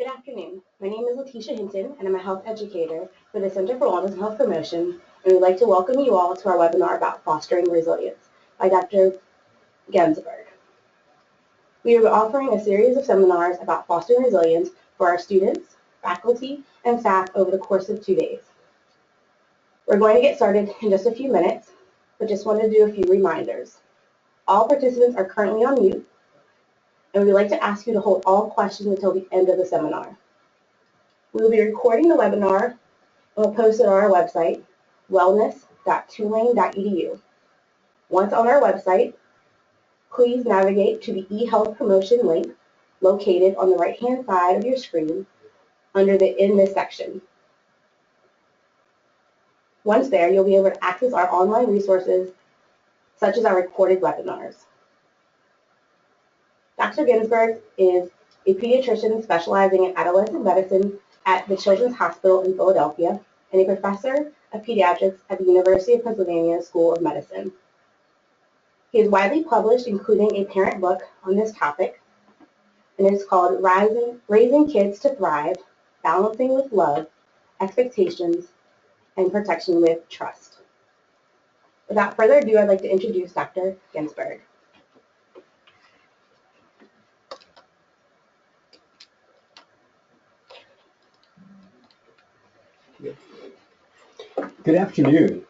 Good afternoon. My name is Letitia Hinton, and I'm a health educator for the Center for Wellness and Health Promotion, and we'd like to welcome you all to our webinar about fostering resilience by Dr. Ginsberg. We are offering a series of seminars about fostering resilience for our students, faculty, and staff over the course of 2 days. We're going to get started in just a few minutes, but just wanted to do a few reminders. All participants are currently on mute, and we'd like to ask you to hold all questions until the end of the seminar. We will be recording the webinar and we'll post it on our website, wellness.tulane.edu. Once on our website, please navigate to the eHealth promotion link located on the right-hand side of your screen under the In This section. Once there, you'll be able to access our online resources, such as our recorded webinars. Dr. Ginsberg is a pediatrician specializing in adolescent medicine at the Children's Hospital in Philadelphia and a professor of pediatrics at the University of Pennsylvania School of Medicine. He is widely published, including a parent book on this topic, and it is called Raising Kids to Thrive, Balancing with Love, Expectations, and Protection with Trust. Without further ado, I'd like to introduce Dr. Ginsberg. Good afternoon.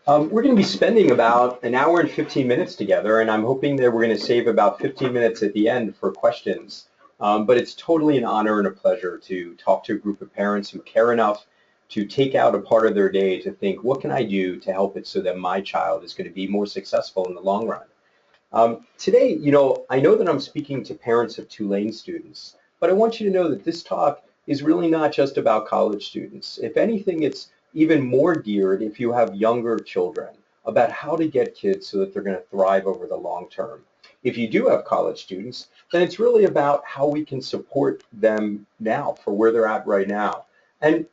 We're going to be spending about an hour and 15 minutes together, and I'm hoping that we're going to save about 15 minutes at the end for questions. But it's totally an honor and a pleasure to talk to a group of parents who care enough to take out a part of their day to think, what can I do to help it so that my child is going to be more successful in the long run? Today, I know that I'm speaking to parents of Tulane students, but I want you to know that this talk is really not just about college students. If anything, it's even more geared if you have younger children, about how to get kids so that they're going to thrive over the long term. If you do have college students, then it's really about how we can support them now for where they're at right now. And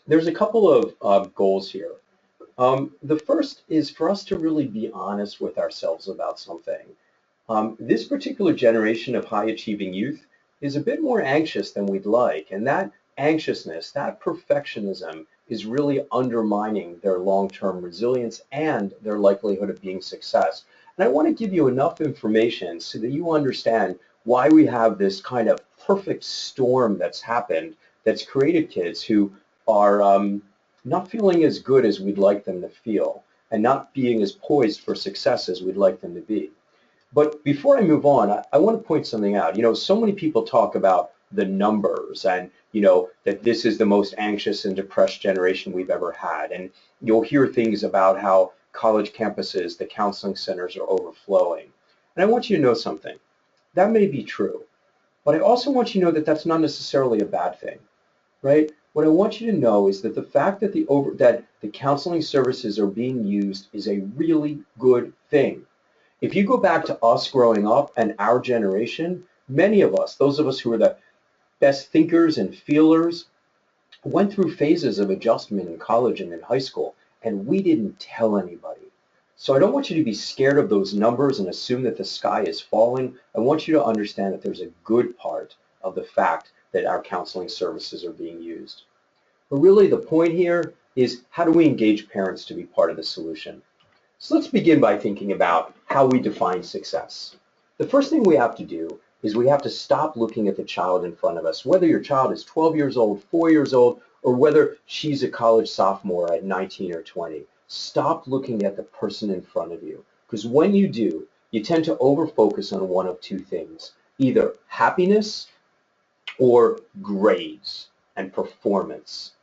there's a couple of goals here. The first is for us to really be honest with ourselves about something. This particular generation of high-achieving youth is a bit more anxious than we'd like, and that anxiousness, that perfectionism, is really undermining their long-term resilience and their likelihood of being success. And I want to give you enough information so that you understand why we have this kind of perfect storm that's happened that's created kids who are not feeling as good as we'd like them to feel and not being as poised for success as we'd like them to be. But before I move on, I want to point something out. So many people talk about the numbers and, that this is the most anxious and depressed generation we've ever had. And you'll hear things about how college campuses, the counseling centers are overflowing. And I want you to know something. That may be true, but I also want you to know that that's not necessarily a bad thing, right? What I want you to know is that the fact that the counseling services are being used is a really good thing. If you go back to us growing up and our generation, many of us, those of us who are the best thinkers and feelers, went through phases of adjustment in college and in high school, and we didn't tell anybody. So I don't want you to be scared of those numbers and assume that the sky is falling. I want you to understand that there's a good part of the fact that our counseling services are being used. But really the point here is, how do we engage parents to be part of the solution? So let's begin by thinking about how we define success. The first thing we have to do is we have to stop looking at the child in front of us, whether your child is 12 years old, 4 years old, or whether she's a college sophomore at 19 or 20. Stop looking at the person in front of you, because when you do, you tend to overfocus on one of two things, either happiness or grades and performance.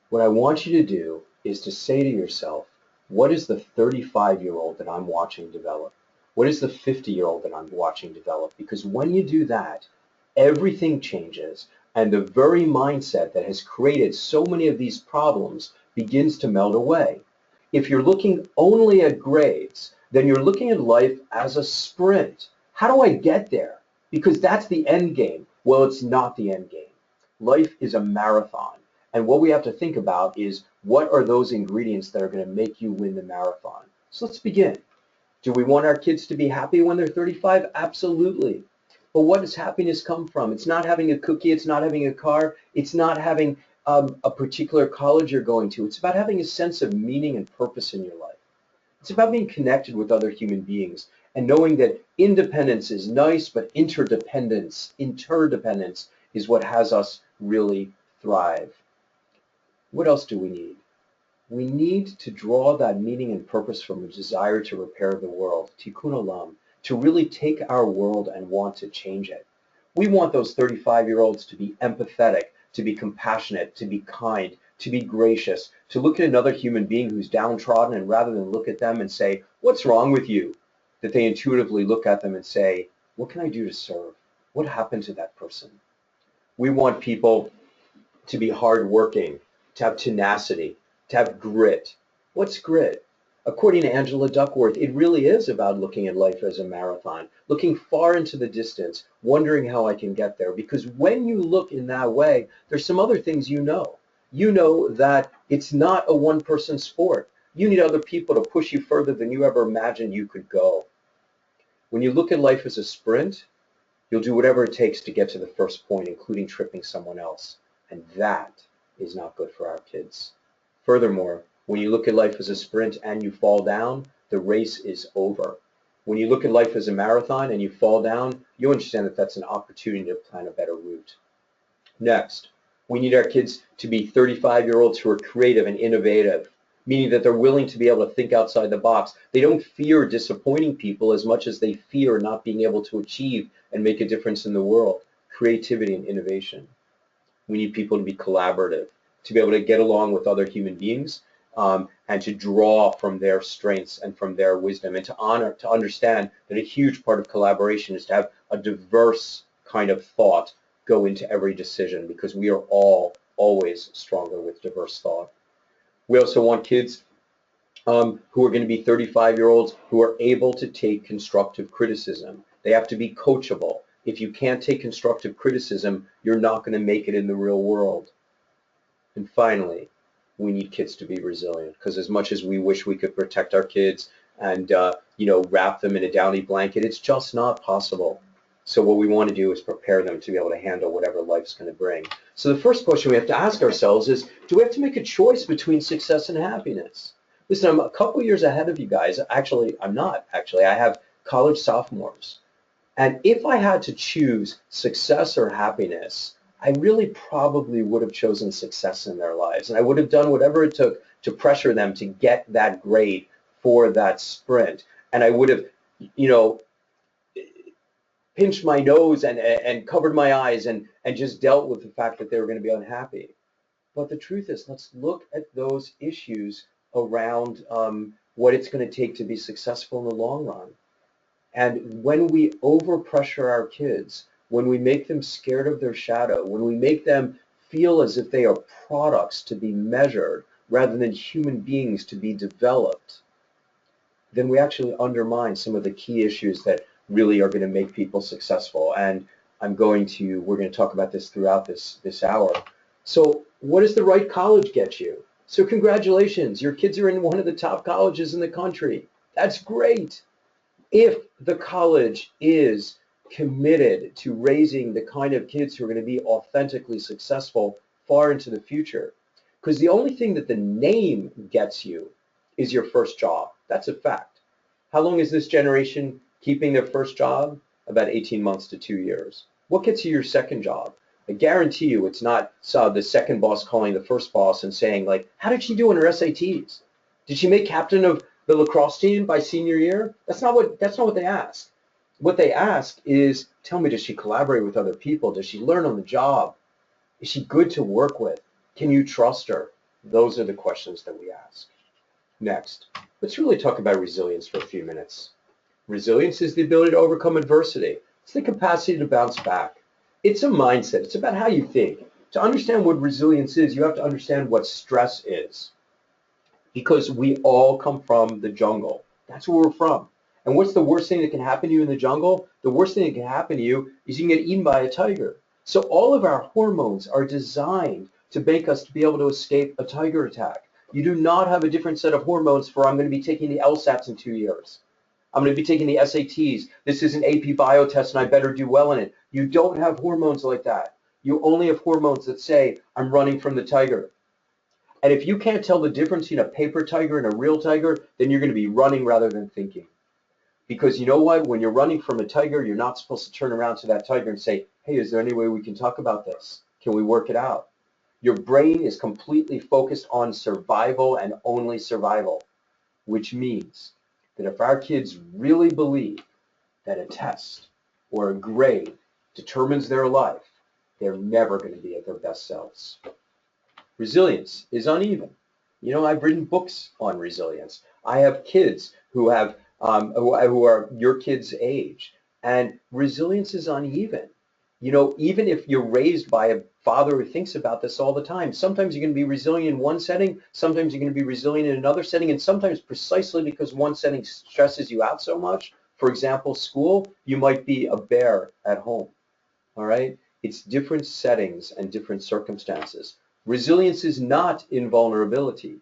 What I want you to do is to say to yourself, what is the 35-year-old that I'm watching develop? What is the 50-year-old that I'm watching develop? Because when you do that, everything changes, and the very mindset that has created so many of these problems begins to melt away. If you're looking only at grades, then you're looking at life as a sprint. How do I get there? Because that's the end game. Well, it's not the end game. Life is a marathon. And what we have to think about is, what are those ingredients that are going to make you win the marathon? So let's begin. Do we want our kids to be happy when they're 35? Absolutely. But what does happiness come from? It's not having a cookie, it's not having a car, it's not having a particular college you're going to. It's about having a sense of meaning and purpose in your life. It's about being connected with other human beings and knowing that independence is nice, but interdependence is what has us really thrive. What else do we need? We need to draw that meaning and purpose from a desire to repair the world, tikkun olam, to really take our world and want to change it. We want those 35-year-olds to be empathetic, to be compassionate, to be kind, to be gracious, to look at another human being who's downtrodden, and rather than look at them and say, what's wrong with you? That they intuitively look at them and say, what can I do to serve? What happened to that person? We want people to be hardworking, to have tenacity, to have grit. What's grit? According to Angela Duckworth, it really is about looking at life as a marathon, looking far into the distance, wondering how I can get there. Because when you look in that way, there's some other things you know. You know that it's not a one-person sport. You need other people to push you further than you ever imagined you could go. When you look at life as a sprint, you'll do whatever it takes to get to the first point, including tripping someone else. And that is not good for our kids. Furthermore, when you look at life as a sprint and you fall down, the race is over. When you look at life as a marathon and you fall down, you understand that that's an opportunity to plan a better route. Next, we need our kids to be 35-year-olds who are creative and innovative, meaning that they're willing to be able to think outside the box. They don't fear disappointing people as much as they fear not being able to achieve and make a difference in the world. Creativity and innovation. We need people to be collaborative, to be able to get along with other human beings, and to draw from their strengths and from their wisdom, and to understand that a huge part of collaboration is to have a diverse kind of thought go into every decision, because we are all always stronger with diverse thought. We also want kids who are going to be 35-year-olds who are able to take constructive criticism. They have to be coachable. If you can't take constructive criticism, you're not going to make it in the real world. And finally, we need kids to be resilient, because as much as we wish we could protect our kids and wrap them in a downy blanket, it's just not possible. So what we want to do is prepare them to be able to handle whatever life's going to bring. So the first question we have to ask ourselves is, do we have to make a choice between success and happiness? Listen, I'm a couple years ahead of you guys. Actually, I'm not. Actually, I have college sophomores. And if I had to choose success or happiness, I really probably would have chosen success in their lives. And I would have done whatever it took to pressure them to get that grade for that sprint. And I would have, pinched my nose and covered my eyes and just dealt with the fact that they were going to be unhappy. But the truth is, let's look at those issues around what it's going to take to be successful in the long run. And when we overpressure our kids, when we make them scared of their shadow, when we make them feel as if they are products to be measured rather than human beings to be developed, then we actually undermine some of the key issues that really are going to make people successful. And we're going to talk about this throughout this hour. So what does the right college get you? So congratulations, your kids are in one of the top colleges in the country. That's great. If the college is committed to raising the kind of kids who are going to be authentically successful far into the future, because the only thing that the name gets you is your first job. That's a fact. How long is this generation keeping their first job? About 18 months to 2 years. What gets you your second job? I guarantee you it's not the second boss calling the first boss and saying, like, how did she do in her SATs? Did she make captain of the lacrosse team by senior year? That's not what they ask. What they ask is, tell me, does she collaborate with other people? Does she learn on the job? Is she good to work with? Can you trust her? Those are the questions that we ask. Next, let's really talk about resilience for a few minutes. Resilience is the ability to overcome adversity. It's the capacity to bounce back. It's a mindset. It's about how you think. To understand what resilience is, you have to understand what stress is. Because we all come from the jungle. That's where we're from. And what's the worst thing that can happen to you in the jungle? The worst thing that can happen to you is you can get eaten by a tiger. So all of our hormones are designed to make us to be able to escape a tiger attack. You do not have a different set of hormones for I'm going to be taking the LSATs in 2 years. I'm going to be taking the SATs. This is an AP bio test and I better do well in it. You don't have hormones like that. You only have hormones that say, I'm running from the tiger. And if you can't tell the difference between a paper tiger and a real tiger, then you're going to be running rather than thinking. Because you know what? When you're running from a tiger, you're not supposed to turn around to that tiger and say, hey, is there any way we can talk about this? Can we work it out? Your brain is completely focused on survival and only survival, which means that if our kids really believe that a test or a grade determines their life, they're never going to be at their best selves. Resilience is uneven. You know, I've written books on resilience. I have kids who are your kids' age, and resilience is uneven. You know, even if you're raised by a father who thinks about this all the time, sometimes you're going to be resilient in one setting, sometimes you're going to be resilient in another setting, and sometimes precisely because one setting stresses you out so much, for example, school, you might be a bear at home. All right? It's different settings and different circumstances. Resilience is not invulnerability.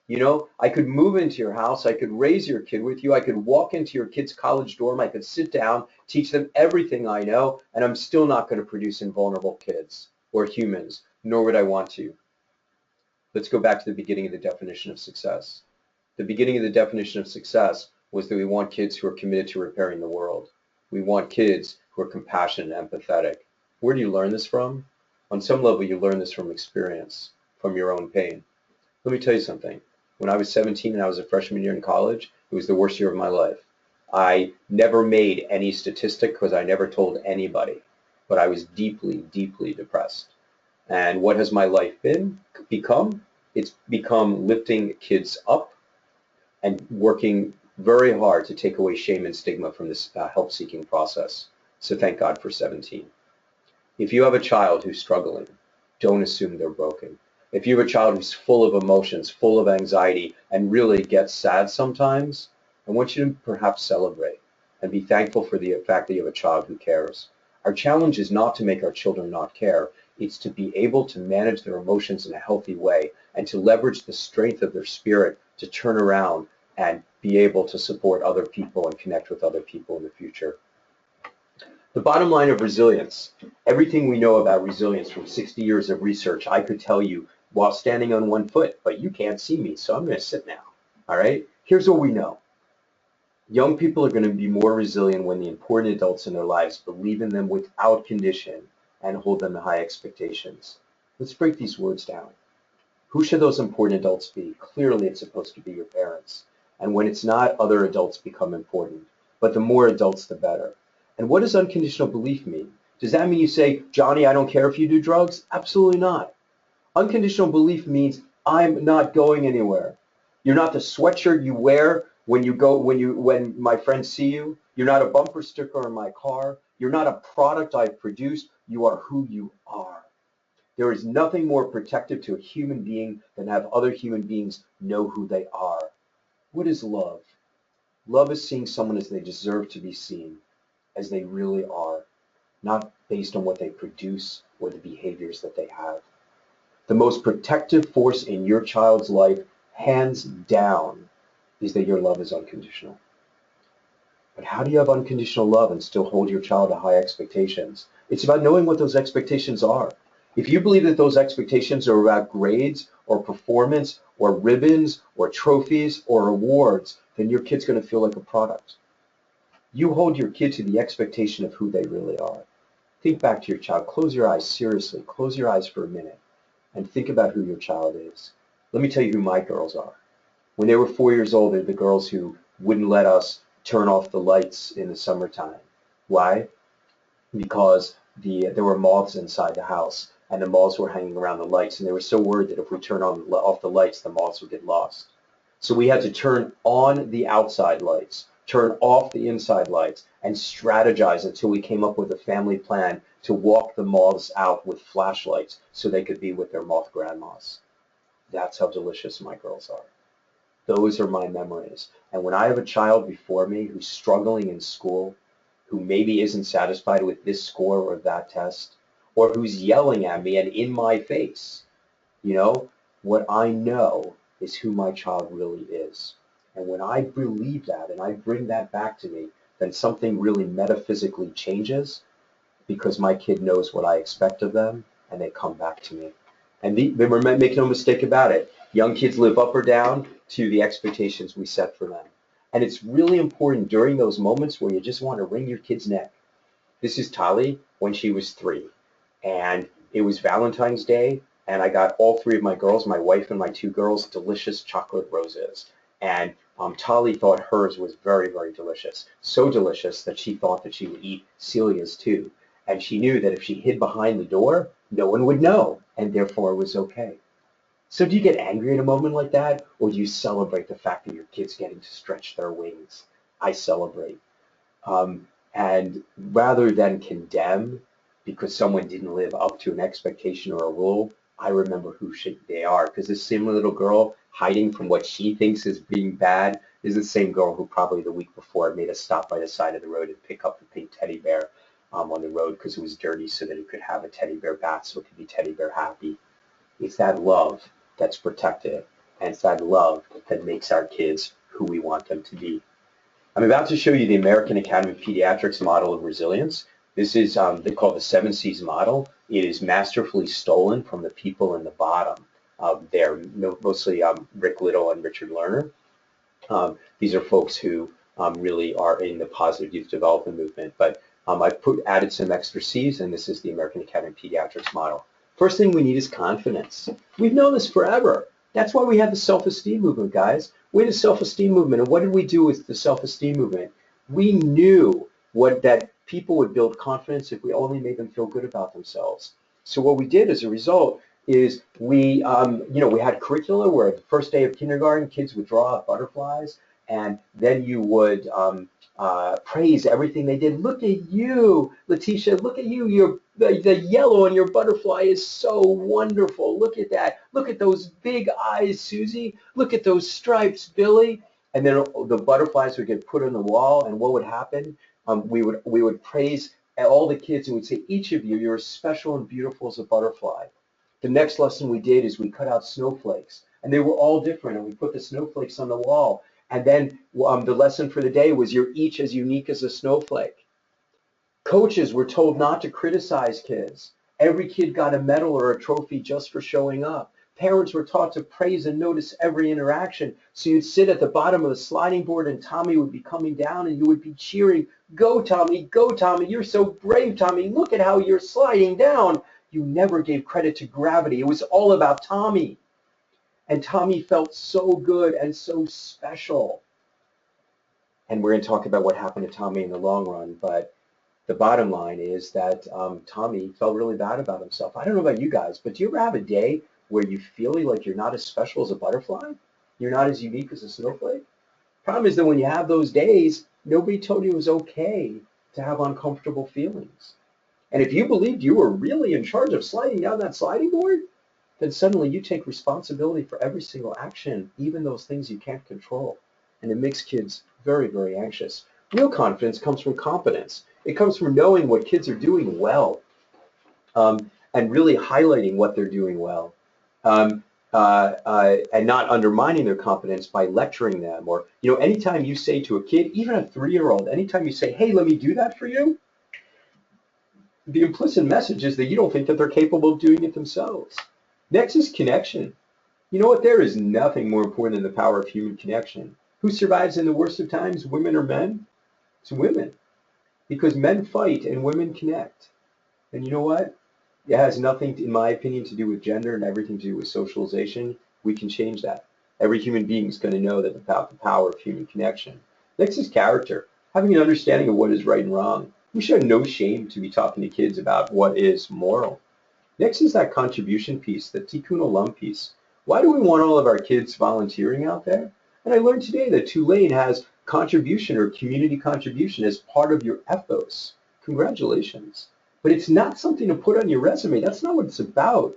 You know, I could move into your house, I could raise your kid with you, I could walk into your kid's college dorm, I could sit down, teach them everything I know, and I'm still not going to produce invulnerable kids or humans, nor would I want to. Let's go back to the beginning of the definition of success. The beginning of the definition of success was that we want kids who are committed to repairing the world. We want kids who are compassionate and empathetic. Where do you learn this from? On some level, you learn this from experience, from your own pain. Let me tell you something. When I was 17 and I was a freshman year in college, it was the worst year of my life. I never made any statistic because I never told anybody, but I was deeply, deeply depressed. And what has my life become? It's become lifting kids up and working very hard to take away shame and stigma from this help-seeking process. So thank God for 17. If you have a child who's struggling, don't assume they're broken. If you have a child who's full of emotions, full of anxiety, and really gets sad sometimes, I want you to perhaps celebrate and be thankful for the fact that you have a child who cares. Our challenge is not to make our children not care. It's to be able to manage their emotions in a healthy way and to leverage the strength of their spirit to turn around and be able to support other people and connect with other people in the future. The bottom line of resilience, everything we know about resilience from 60 years of research, I could tell you while standing on one foot, but you can't see me, so I'm going to sit now. All right? Here's what we know. Young people are going to be more resilient when the important adults in their lives believe in them without condition and hold them to high expectations. Let's break these words down. Who should those important adults be? Clearly, it's supposed to be your parents. And when it's not, other adults become important. But the more adults, the better. And what does unconditional belief mean? Does that mean you say, Johnny, I don't care if you do drugs? Absolutely not. Unconditional belief means I'm not going anywhere. You're not the sweatshirt you wear when my friends see you. You're not a bumper sticker in my car. You're not a product I've produced. You are who you are. There is nothing more protective to a human being than have other human beings know who they are. What is love? Love is seeing someone as they deserve to be seen, as they really are, not based on what they produce or the behaviors that they have. The most protective force in your child's life, hands down, is that your love is unconditional. But how do you have unconditional love and still hold your child to high expectations? It's about knowing what those expectations are. If you believe that those expectations are about grades or performance or ribbons or trophies or awards, then your kid's going to feel like a product. You hold your kid to the expectation of who they really are. Think back to your child. Close your eyes, seriously. Close your eyes for a minute and think about who your child is. Let me tell you who my girls are. When they were 4 years old, they're the girls who wouldn't let us turn off the lights in the summertime. Why? Because there were moths inside the house and the moths were hanging around the lights, and they were so worried that if we turn off the lights, the moths would get lost. So we had to turn on the outside lights, turn off the inside lights, and strategize until we came up with a family plan to walk the moths out with flashlights so they could be with their moth grandmas. That's how delicious my girls are. Those are my memories. And when I have a child before me who's struggling in school, who maybe isn't satisfied with this score or that test, or who's yelling at me and in my face, what I know is who my child really is. And when I believe that and I bring that back to me, then something really metaphysically changes because my kid knows what I expect of them and they come back to me. And make no mistake about it, young kids live up or down to the expectations we set for them. And it's really important during those moments where you just want to wring your kid's neck. This is Tali when she was 3. And it was Valentine's Day, and I got all 3 of my girls, my wife and my 2 girls, delicious chocolate roses. And Tali thought hers was very, very delicious. So delicious that she thought that she would eat Celia's too. And she knew that if she hid behind the door, no one would know, and therefore it was okay. So do you get angry in a moment like that, or do you celebrate the fact that your kid's getting to stretch their wings? I celebrate. And rather than condemn because someone didn't live up to an expectation or a rule, I remember who they are. Because this same little girl hiding from what she thinks is being bad is the same girl who probably the week before made us stop by the side of the road and pick up the pink teddy bear on the road because it was dirty so that it could have a teddy bear bath so it could be teddy bear happy. It's that love that's protected, and it's that love that makes our kids who we want them to be. I'm about to show you the American Academy of Pediatrics model of resilience. This is they call the 7 C's model. It is masterfully stolen from the people in the bottom. They're mostly Rick Little and Richard Lerner. These are folks who really are in the positive youth development movement. But I've added some extra C's, and this is the American Academy of Pediatrics model. First thing we need is confidence. We've known this forever. That's why we have the self-esteem movement, guys. We had a self-esteem movement, and what did we do with the self-esteem movement? We knew that people would build confidence if we only made them feel good about themselves. So what we did as a result is we had curricula where the first day of kindergarten, kids would draw out butterflies, and then you would praise everything they did. Look at you, Letitia. Look at you. The yellow on your butterfly is so wonderful. Look at that. Look at those big eyes, Susie. Look at those stripes, Billy. And then the butterflies would get put on the wall, and what would happen? We would praise all the kids, and we'd say, each of you, you're as special and beautiful as a butterfly. The next lesson we did is we cut out snowflakes, and they were all different, and we put the snowflakes on the wall. And then the lesson for the day was you're each as unique as a snowflake. Coaches were told not to criticize kids. Every kid got a medal or a trophy just for showing up. Parents were taught to praise and notice every interaction. So you'd sit at the bottom of the sliding board and Tommy would be coming down and you would be cheering, go Tommy, you're so brave, Tommy, look at how you're sliding down. You never gave credit to gravity. It was all about Tommy. And Tommy felt so good and so special. And we're going to talk about what happened to Tommy in the long run, but the bottom line is that Tommy felt really bad about himself. I don't know about you guys, but do you ever have a day where you feel like you're not as special as a butterfly? You're not as unique as a snowflake? Problem is that when you have those days, nobody told you it was okay to have uncomfortable feelings. And if you believed you were really in charge of sliding down that sliding board, then suddenly you take responsibility for every single action, even those things you can't control. And it makes kids very, very anxious. Real confidence comes from competence. It comes from knowing what kids are doing well and really highlighting what they're doing well and not undermining their competence by lecturing them. Or, anytime you say to a kid, even a 3-year-old, anytime you say, hey, let me do that for you, the implicit message is that you don't think that they're capable of doing it themselves. Next is connection. You know what? There is nothing more important than the power of human connection. Who survives in the worst of times, women or men? It's women. Because men fight and women connect. And you know what? It has nothing, in my opinion, to do with gender and everything to do with socialization. We can change that. Every human being is going to know that about the power of human connection. Next is character. Having an understanding of what is right and wrong. We should have no shame to be talking to kids about what is moral. Next is that contribution piece, the Tikkun Olam piece. Why do we want all of our kids volunteering out there? And I learned today that Tulane has contribution or community contribution as part of your ethos. Congratulations. But it's not something to put on your resume. That's not what it's about.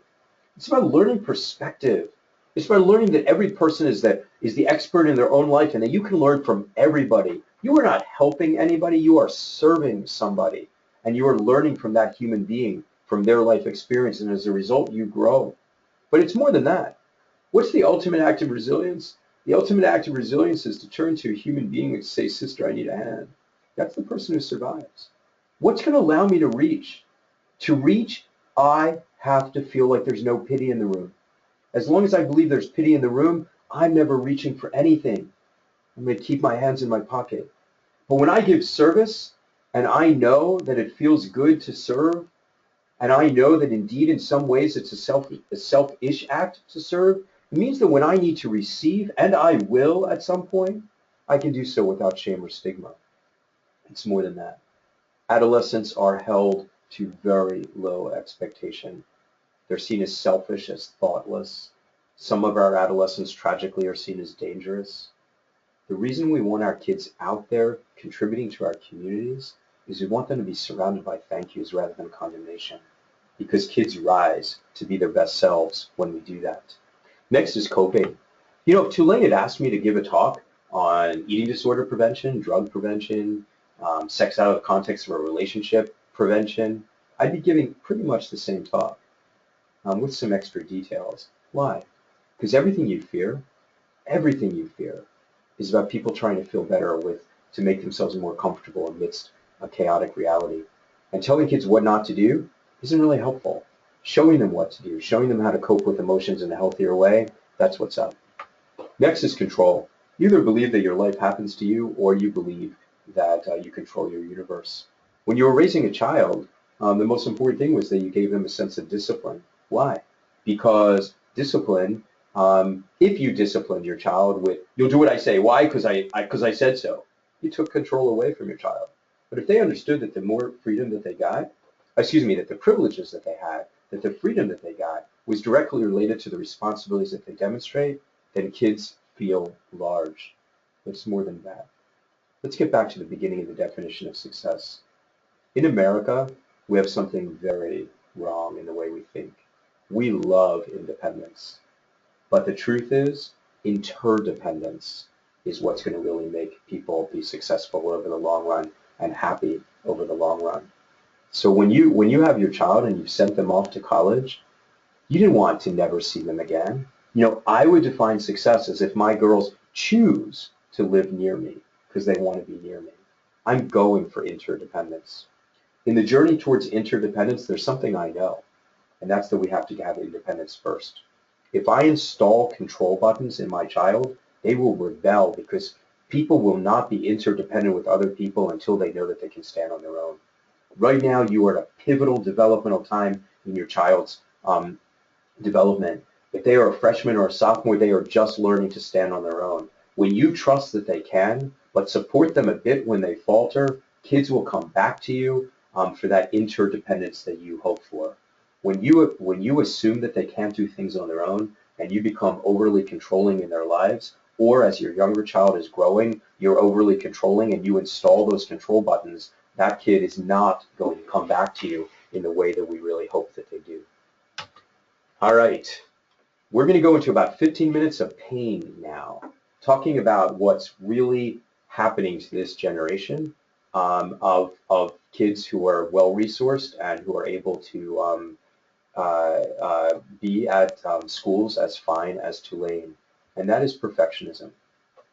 It's about learning perspective. It's about learning that every person is the expert in their own life and that you can learn from everybody. You are not helping anybody. You are serving somebody. And you are learning from that human being, from their life experience. And as a result, you grow. But it's more than that. What's the ultimate act of resilience? The ultimate act of resilience is to turn to a human being and say, sister, I need a hand. That's the person who survives. What's going to allow me to reach? To reach, I have to feel like there's no pity in the room. As long as I believe there's pity in the room, I'm never reaching for anything. I'm going to keep my hands in my pocket. But when I give service, and I know that it feels good to serve, and I know that indeed in some ways it's a selfish act to serve, it means that when I need to receive, and I will at some point, I can do so without shame or stigma. It's more than that. Adolescents are held to very low expectation. They're seen as selfish, as thoughtless. Some of our adolescents tragically are seen as dangerous. The reason we want our kids out there contributing to our communities is we want them to be surrounded by thank yous rather than condemnation, because kids rise to be their best selves when we do that. Next is coping. You know, if Tulane had asked me to give a talk on eating disorder prevention, drug prevention, sex out of the context of a relationship prevention, I'd be giving pretty much the same talk with some extra details. Why? Because everything you fear is about people trying to feel better to make themselves more comfortable amidst a chaotic reality. And telling kids what not to do isn't really helpful. Showing them what to do, showing them how to cope with emotions in a healthier way, that's what's up. Next is control. You either believe that your life happens to you or you believe that you control your universe. When you were raising a child, the most important thing was that you gave them a sense of discipline. Why? Because discipline, if you disciplined your child with, you'll do what I say. Why? Because I said so. You took control away from your child. But if they understood that the more freedom that they got, that the privileges that they had, that the freedom that they got was directly related to the responsibilities that they demonstrate, then kids feel large. It's more than that. Let's get back to the beginning of the definition of success. In America, we have something very wrong in the way we think. We love independence. But the truth is, interdependence is what's going to really make people be successful over the long run and happy over the long run. So when you have your child and you've sent them off to college, you didn't want to never see them again. You know, I would define success as if my girls choose to live near me because they want to be near me. I'm going for interdependence. In the journey towards interdependence, there's something I know, and that's that we have to have independence first. If I install control buttons in my child, they will rebel because people will not be interdependent with other people until they know that they can stand on their own. Right now, you are at a pivotal developmental time in your child's development. If they are a freshman or a sophomore, they are just learning to stand on their own. When you trust that they can, but support them a bit when they falter, kids will come back to you for that interdependence that you hope for. When you assume that they can't do things on their own and you become overly controlling in their lives, or as your younger child is growing, you're overly controlling and you install those control buttons, that kid is not going to come back to you in the way that we really hope that they do. All right, we're going to go into about 15 minutes of pain now, talking about what's really happening to this generation of kids who are well-resourced and who are able to be at schools as fine as Tulane, and that is perfectionism.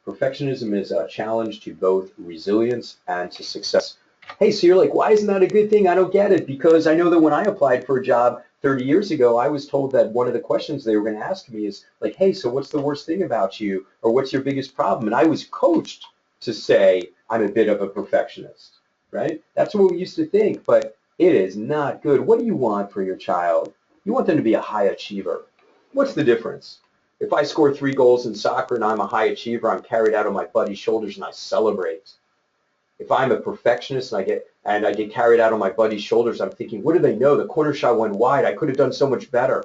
Perfectionism is a challenge to both resilience and to success. Hey, so you're like, why isn't that a good thing? I don't get it, because I know that when I applied for a job 30 years ago, I was told that one of the questions they were going to ask me is like, hey, so what's the worst thing about you, or what's your biggest problem? And I was coached to say I'm a bit of a perfectionist, right? That's what we used to think, but it is not good. What do you want for your child? You want them to be a high achiever. What's the difference? If I score 3 goals in soccer and I'm a high achiever, I'm carried out on my buddy's shoulders and I celebrate. If I'm a perfectionist and I get carried out on my buddy's shoulders, I'm thinking, what do they know? The corner shot went wide. I could have done so much better.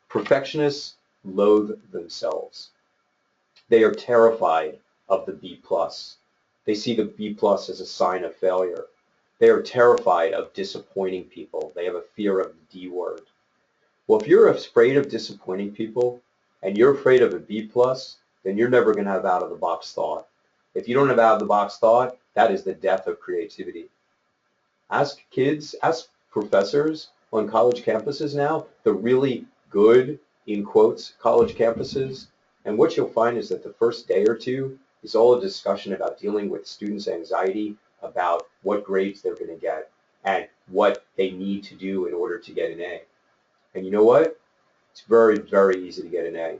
Perfectionists loathe themselves. They are terrified of the B+. They see the B+ as a sign of failure. They are terrified of disappointing people. They have a fear of the D word. Well, if you're afraid of disappointing people and you're afraid of a B+, then you're never going to have out-of-the-box thought. If you don't have out-of-the-box thought, that is the death of creativity. Ask kids, ask professors on college campuses now, the really good, in quotes, college campuses, And what you'll find is that the first day or two is all a discussion about dealing with students' anxiety about what grades they're going to get and what they need to do in order to get an A. And you know what? It's very, very easy to get an A.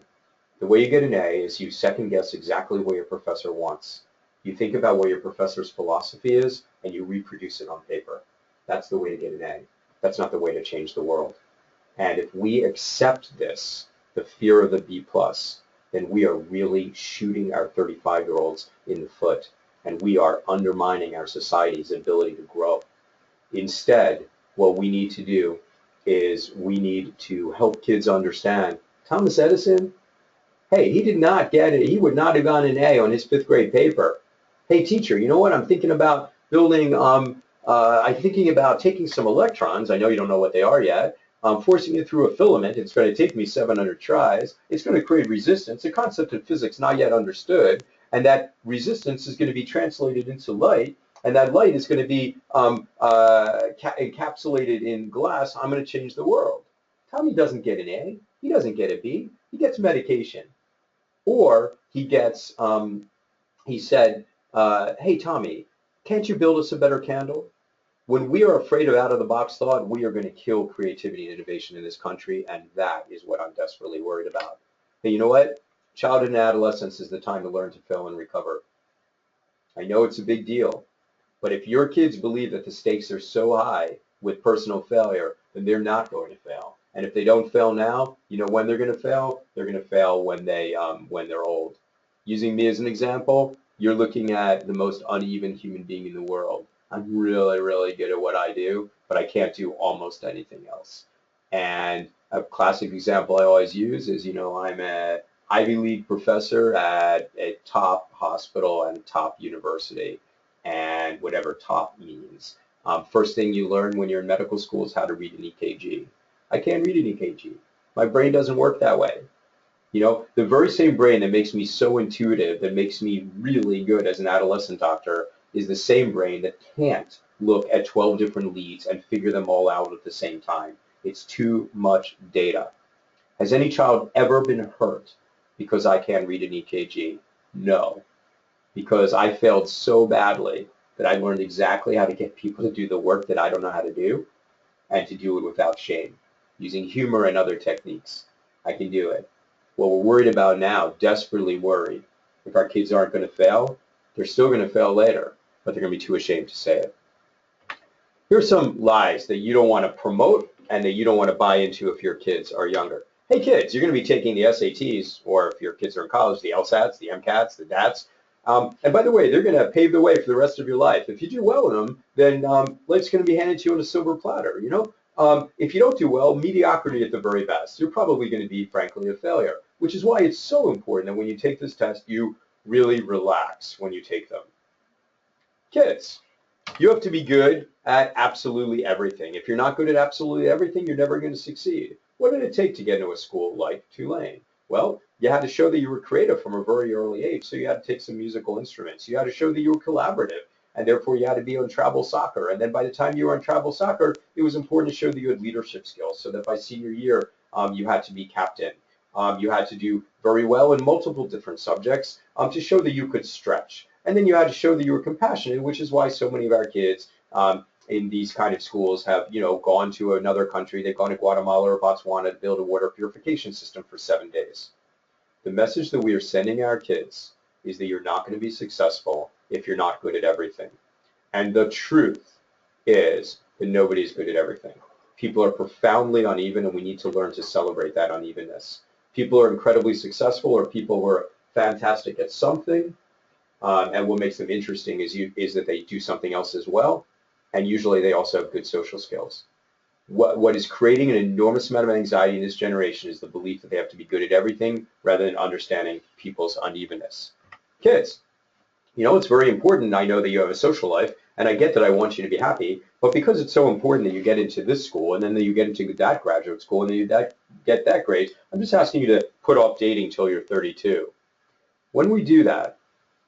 The way you get an A is you second guess exactly what your professor wants. You think about what your professor's philosophy is and you reproduce it on paper. That's the way to get an A. That's not the way to change the world. And if we accept this, the fear of the B+, then we are really shooting our 35-year-olds in the foot, and we are undermining our society's ability to grow. Instead, what we need to do is we need to help kids understand Thomas Edison, hey, he did not get it. He would not have gotten an A on his 5th grade paper. Hey, teacher, you know what? I'm thinking about building, I'm thinking about taking some electrons. I know you don't know what they are yet. Forcing it through a filament. It's going to take me 700 tries. It's going to create resistance, a concept in physics not yet understood. And that resistance is going to be translated into light. And that light is going to be encapsulated in glass. I'm going to change the world. Tommy doesn't get an A. He doesn't get a B. He gets medication. Or he gets, he said, hey, Tommy, can't you build us a better candle? When we are afraid of out-of-the-box thought, we are going to kill creativity and innovation in this country, and that is what I'm desperately worried about. Hey, you know what? Childhood and adolescence is the time to learn to fail and recover. I know it's a big deal, but if your kids believe that the stakes are so high with personal failure, then they're not going to fail. And if they don't fail now, you know when they're going to fail? They're going to fail when they're old. Using me as an example, you're looking at the most uneven human being in the world. I'm really, really good at what I do, but I can't do almost anything else. And a classic example I always use is, I'm an Ivy League professor at a top hospital and top university, and whatever top means. First thing you learn when you're in medical school is how to read an EKG. I can't read an EKG. My brain doesn't work that way. The very same brain that makes me so intuitive, that makes me really good as an adolescent doctor, is the same brain that can't look at 12 different leads and figure them all out at the same time. It's too much data. Has any child ever been hurt because I can't read an EKG? No, because I failed so badly that I learned exactly how to get people to do the work that I don't know how to do, and to do it without shame, using humor and other techniques. I can do it. What we're worried about now, desperately worried, if our kids aren't going to fail, they're still going to fail later, but they're going to be too ashamed to say it. Here's some lies that you don't want to promote and that you don't want to buy into if your kids are younger. Hey kids, you're going to be taking the SATs, or if your kids are in college, the LSATs, the MCATs, the DATs. And by the way, they're going to pave the way for the rest of your life. If you do well in them, then life's going to be handed to you on a silver platter. If you don't do well, mediocrity at the very best. You're probably going to be, frankly, a failure, which is why it's so important that when you take this test, you really relax when you take them. Kids, you have to be good at absolutely everything. If you're not good at absolutely everything, you're never going to succeed. What did it take to get into a school like Tulane? Well, you had to show that you were creative from a very early age, so you had to take some musical instruments. You had to show that you were collaborative, and therefore you had to be on travel soccer. And then by the time you were on travel soccer, it was important to show that you had leadership skills, so that by senior year, you had to be captain. You had to do very well in multiple different subjects to show that you could stretch. And then you had to show that you were compassionate, which is why so many of our kids in these kind of schools have, gone to another country. They've gone to Guatemala or Botswana to build a water purification system for 7 days. The message that we are sending our kids is that you're not going to be successful if you're not good at everything. And the truth is that nobody is good at everything. People are profoundly uneven, and we need to learn to celebrate that unevenness. People are incredibly successful, or people who are fantastic at something, and what makes them interesting is that they do something else as well, and usually they also have good social skills. What is creating an enormous amount of anxiety in this generation is the belief that they have to be good at everything rather than understanding people's unevenness. Kids, it's very important. I know that you have a social life, and I get that I want you to be happy, but because it's so important that you get into this school, and then that you get into that graduate school, and then you get that grade, I'm just asking you to put off dating till you're 32. When we do that,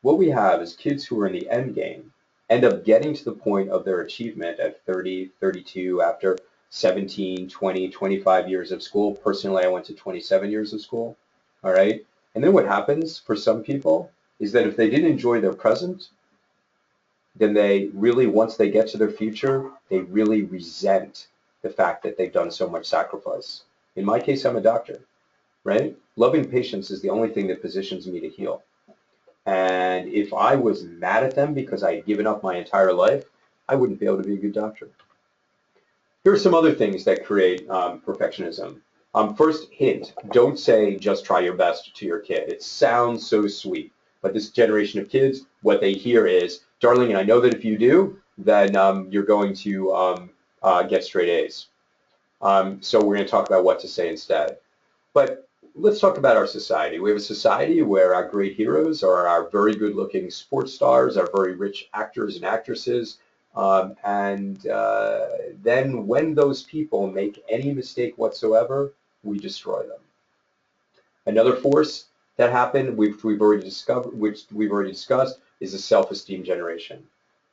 what we have is kids who are in the end game end up getting to the point of their achievement at 30, 32, after 17, 20, 25 years of school. Personally, I went to 27 years of school, all right? And then what happens for some people is that if they didn't enjoy their present, then they really, once they get to their future, they really resent the fact that they've done so much sacrifice. In my case, I'm a doctor, right? Loving patients is the only thing that positions me to heal. And if I was mad at them because I had given up my entire life, I wouldn't be able to be a good doctor. Here are some other things that create perfectionism. First hint, don't say just try your best to your kid. It sounds so sweet, but this generation of kids, what they hear is, darling, I know that if you do, then you're going to get straight A's. So we're going to talk about what to say instead. But let's talk about our society. We have a society where our great heroes are our very good-looking sports stars, our very rich actors and actresses, then when those people make any mistake whatsoever, we destroy them. Another force that happened, which we've already discussed, is the self-esteem generation.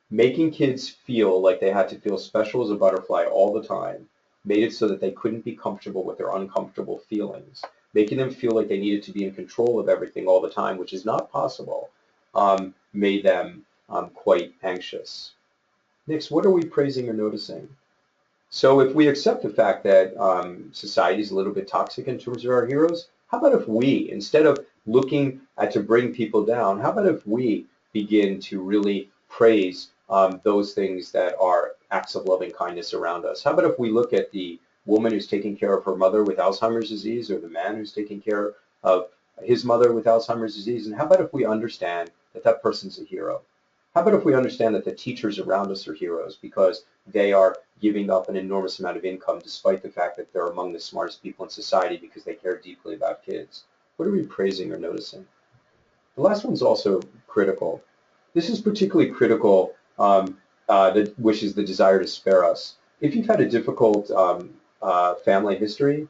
Making kids feel like they had to feel special as a butterfly all the time made it so that they couldn't be comfortable with their uncomfortable feelings. Making them feel like they needed to be in control of everything all the time, which is not possible, made them quite anxious. Next, what are we praising or noticing? So if we accept the fact that society is a little bit toxic in terms of our heroes, how about if we, instead of looking at to bring people down, how about if we begin to really praise those things that are acts of loving kindness around us? How about if we look at the woman who's taking care of her mother with Alzheimer's disease, or the man who's taking care of his mother with Alzheimer's disease, and how about if we understand that that person's a hero? How about if we understand that the teachers around us are heroes because they are giving up an enormous amount of income despite the fact that they're among the smartest people in society because they care deeply about kids? What are we praising or noticing? The last one's also critical. This is particularly critical, which is the desire to spare us. If you've had a difficult family history,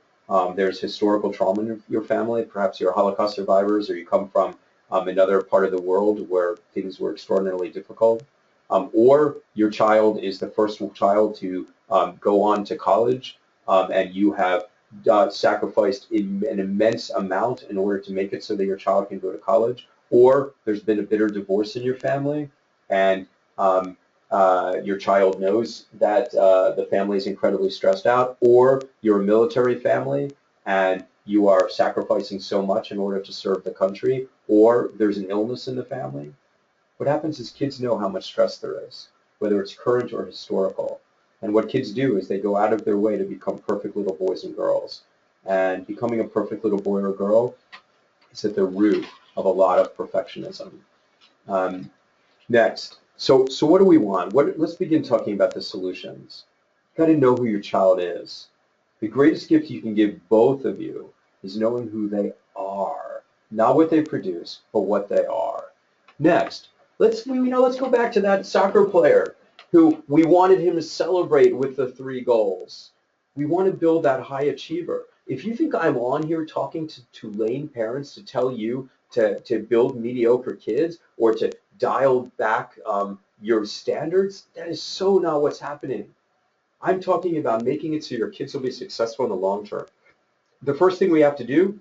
there's historical trauma in your family, perhaps you're Holocaust survivors or you come from another part of the world where things were extraordinarily difficult, or your child is the first child to go on to college, and you have sacrificed an immense amount in order to make it so that your child can go to college, or there's been a bitter divorce in your family, and your child knows that the family is incredibly stressed out, or you're a military family and you are sacrificing so much in order to serve the country, or there's an illness in the family. What happens is kids know how much stress there is, whether it's current or historical. And what kids do is they go out of their way to become perfect little boys and girls. And becoming a perfect little boy or girl is at the root of a lot of perfectionism. Next, so what do we want? Let's begin talking about the solutions. You've got to know who your child is. The greatest gift you can give both of you is knowing who they are, not what they produce, but what they are. Next, let's go back to that soccer player who we wanted him to celebrate with the 3 goals. We want to build that high achiever. If you think I'm on here talking to Tulane parents to tell you to build mediocre kids or to dial back your standards, that is so not what's happening. I'm talking about making it so your kids will be successful in the long term. The first thing we have to do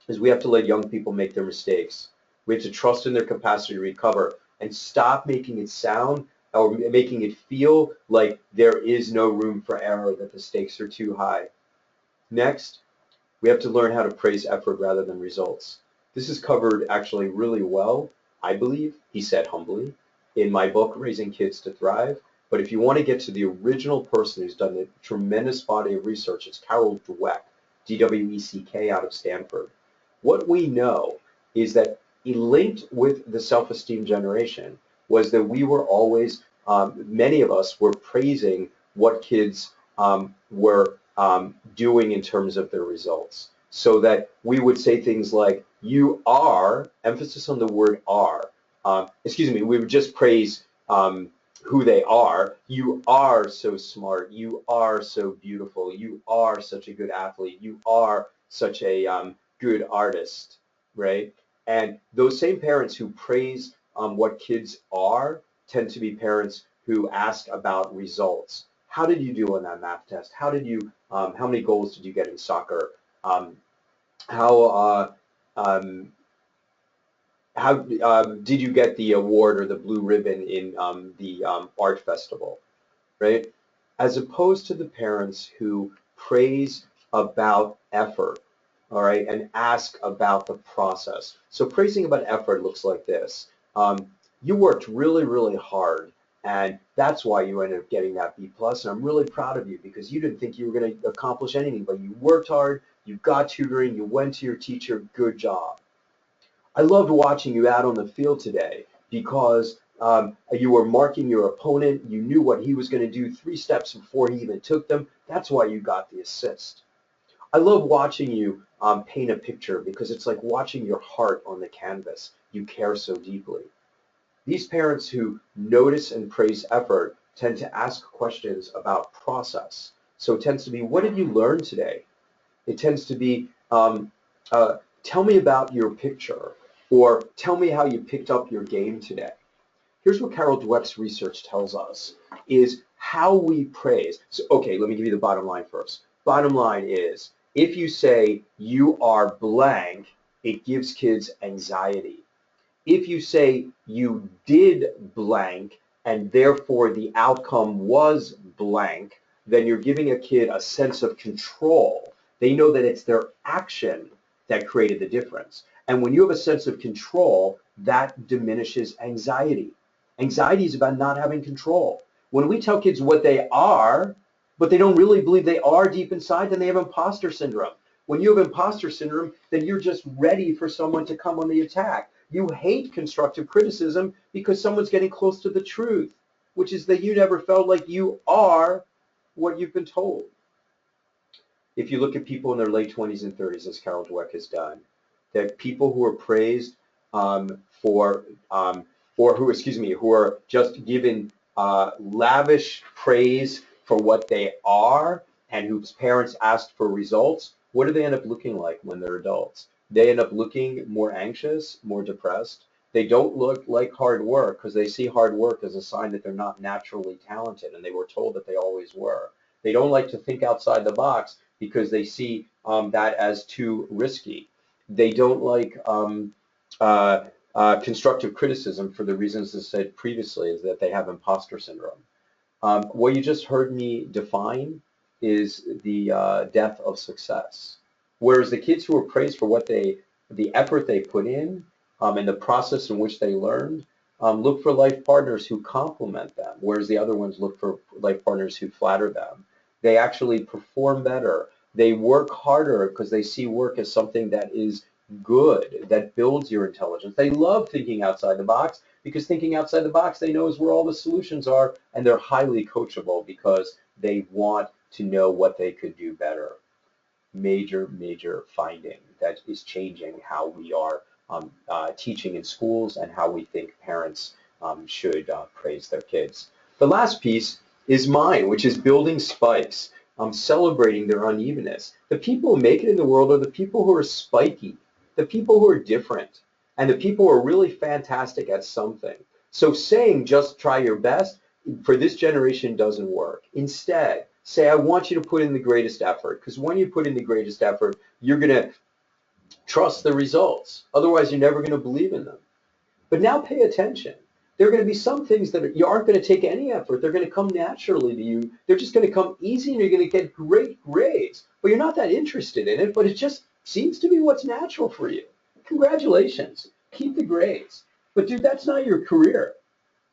is we have to let young people make their mistakes. We have to trust in their capacity to recover and stop making it sound or making it feel like there is no room for error, that the stakes are too high. Next, we have to learn how to praise effort rather than results. This is covered actually really well, I believe, he said humbly, in my book, Raising Kids to Thrive. But if you want to get to the original person who's done a tremendous body of research, it's Carol Dweck, D-W-E-C-K, out of Stanford. What we know is that linked with the self-esteem generation was that we were always, many of us were praising what kids were doing in terms of their results. So that we would say things like, you are, emphasis on the word are, we would just praise who they are. You are so smart. You are so beautiful. You are such a good athlete. You are such a good artist, right? And those same parents who praise what kids are tend to be parents who ask about results. How did you do on that math test? How many goals did you get in soccer? um, how did you get the award or the blue ribbon in the art festival, right? As opposed to the parents who praise about effort, all right, and ask about the process. So praising about effort looks like this. You worked really, really hard, and that's why you ended up getting that B plus. And I'm really proud of you because you didn't think you were going to accomplish anything, but you worked hard, you got tutoring, you went to your teacher, good job. I loved watching you out on the field today because you were marking your opponent. You knew what he was going to do 3 steps before he even took them. That's why you got the assist. I love watching you paint a picture because it's like watching your heart on the canvas. You care so deeply. These parents who notice and praise effort tend to ask questions about process. So it tends to be, what did you learn today? It tends to be, uh, tell me about your picture, or tell me how you picked up your game today. Here's what Carol Dweck's research tells us, is how we praise. So, okay, let me give you the bottom line first. Bottom line is, if you say you are blank, it gives kids anxiety. If you say you did blank and therefore the outcome was blank, then you're giving a kid a sense of control. They know that it's their action that created the difference. And when you have a sense of control, that diminishes anxiety. Anxiety is about not having control. When we tell kids what they are, but they don't really believe they are deep inside, then they have imposter syndrome. When you have imposter syndrome, then you're just ready for someone to come on the attack. You hate constructive criticism because someone's getting close to the truth, which is that you never felt like you are what you've been told. If you look at people in their late 20s and 30s, as Carol Dweck has done, that people who are praised for, or who, excuse me, who are just given lavish praise for what they are and whose parents asked for results, what do they end up looking like when they're adults? They end up looking more anxious, more depressed. They don't look like hard work because they see hard work as a sign that they're not naturally talented, and they were told that they always were. They don't like to think outside the box because they see that as too risky. They don't like constructive criticism for the reasons I said previously, is that they have imposter syndrome. What you just heard me define is the death of success. Whereas the kids who are praised for the effort they put in and the process in which they learned, look for life partners who compliment them, whereas the other ones look for life partners who flatter them. They actually perform better. They work harder because they see work as something that is good, that builds your intelligence. They love thinking outside the box because thinking outside the box, they know is where all the solutions are, and they're highly coachable because they want to know what they could do better. Major, major finding that is changing how we are teaching in schools and how we think parents should praise their kids. The last piece is mine, which is building spikes, celebrating their unevenness. The people who make it in the world are the people who are spiky, the people who are different, and the people who are really fantastic at something. So saying just try your best for this generation doesn't work. Instead, say, I want you to put in the greatest effort, because when you put in the greatest effort, you're going to trust the results. Otherwise, you're never going to believe in them. But now pay attention. There are going to be some things that you aren't going to take any effort. They're going to come naturally to you. They're just going to come easy, and you're going to get great grades. But you're not that interested in it, but it just seems to be what's natural for you. Congratulations. Keep the grades. But dude, that's not your career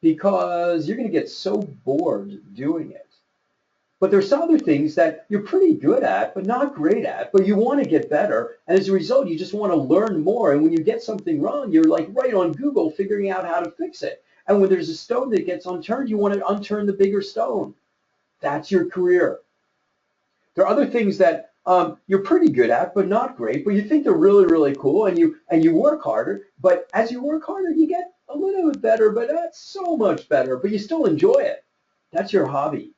because you're going to get so bored doing it. But there's some other things that you're pretty good at, but not great at, but you want to get better. And as a result, you just want to learn more. And when you get something wrong, you're like right on Google figuring out how to fix it. And when there's a stone that gets unturned, you want to unturn the bigger stone. That's your career. There are other things that you're pretty good at, but not great, but you think they're really, really cool, and you work harder. But as you work harder, you get a little bit better, but not so much better, but you still enjoy it. That's your hobby.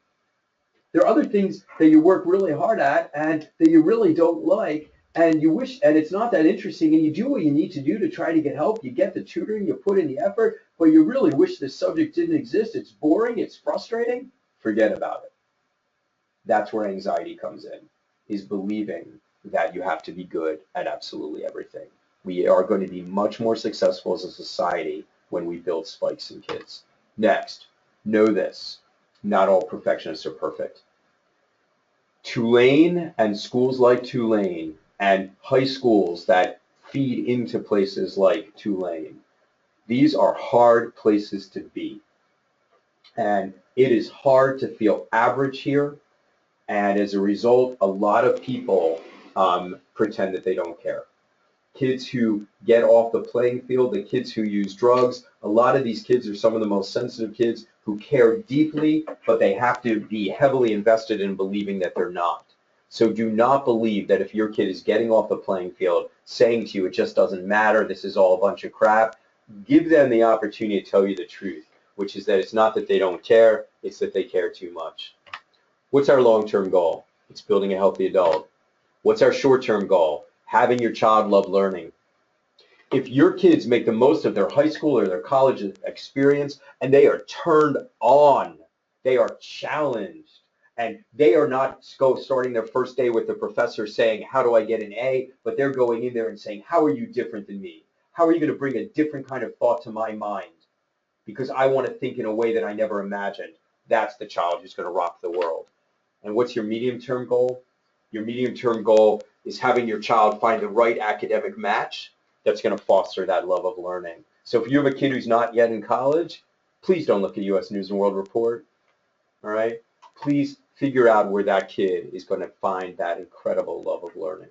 There are other things that you work really hard at and that you really don't like, and you wish, and it's not that interesting, and you do what you need to do to try to get help. You get the tutoring, you put in the effort, but you really wish this subject didn't exist. It's boring, it's frustrating. Forget about it. That's where anxiety comes in, is believing that you have to be good at absolutely everything. We are going to be much more successful as a society when we build spikes in kids. Next, know this. Not all perfectionists are perfect. Tulane and schools like Tulane and high schools that feed into places like Tulane, these are hard places to be. And it is hard to feel average here. And as a result, a lot of people pretend that they don't care. Kids who get off the playing field, the kids who use drugs, a lot of these kids are some of the most sensitive kids who care deeply, but they have to be heavily invested in believing that they're not. So do not believe that if your kid is getting off the playing field, saying to you, it just doesn't matter, this is all a bunch of crap. Give them the opportunity to tell you the truth, which is that it's not that they don't care, it's that they care too much. What's our long-term goal? It's building a healthy adult. What's our short-term goal? Having your child love learning. If your kids make the most of their high school or their college experience and they are turned on, they are challenged, and they are not starting their first day with the professor saying, how do I get an A? But they're going in there and saying, how are you different than me? How are you going to bring a different kind of thought to my mind? Because I want to think in a way that I never imagined. That's the child who's going to rock the world. And what's your medium-term goal? Your medium-term goal is having your child find the right academic match that's going to foster that love of learning. So if you have a kid who's not yet in college, please don't look at U.S. News and World Report, all right? Please figure out where that kid is going to find that incredible love of learning.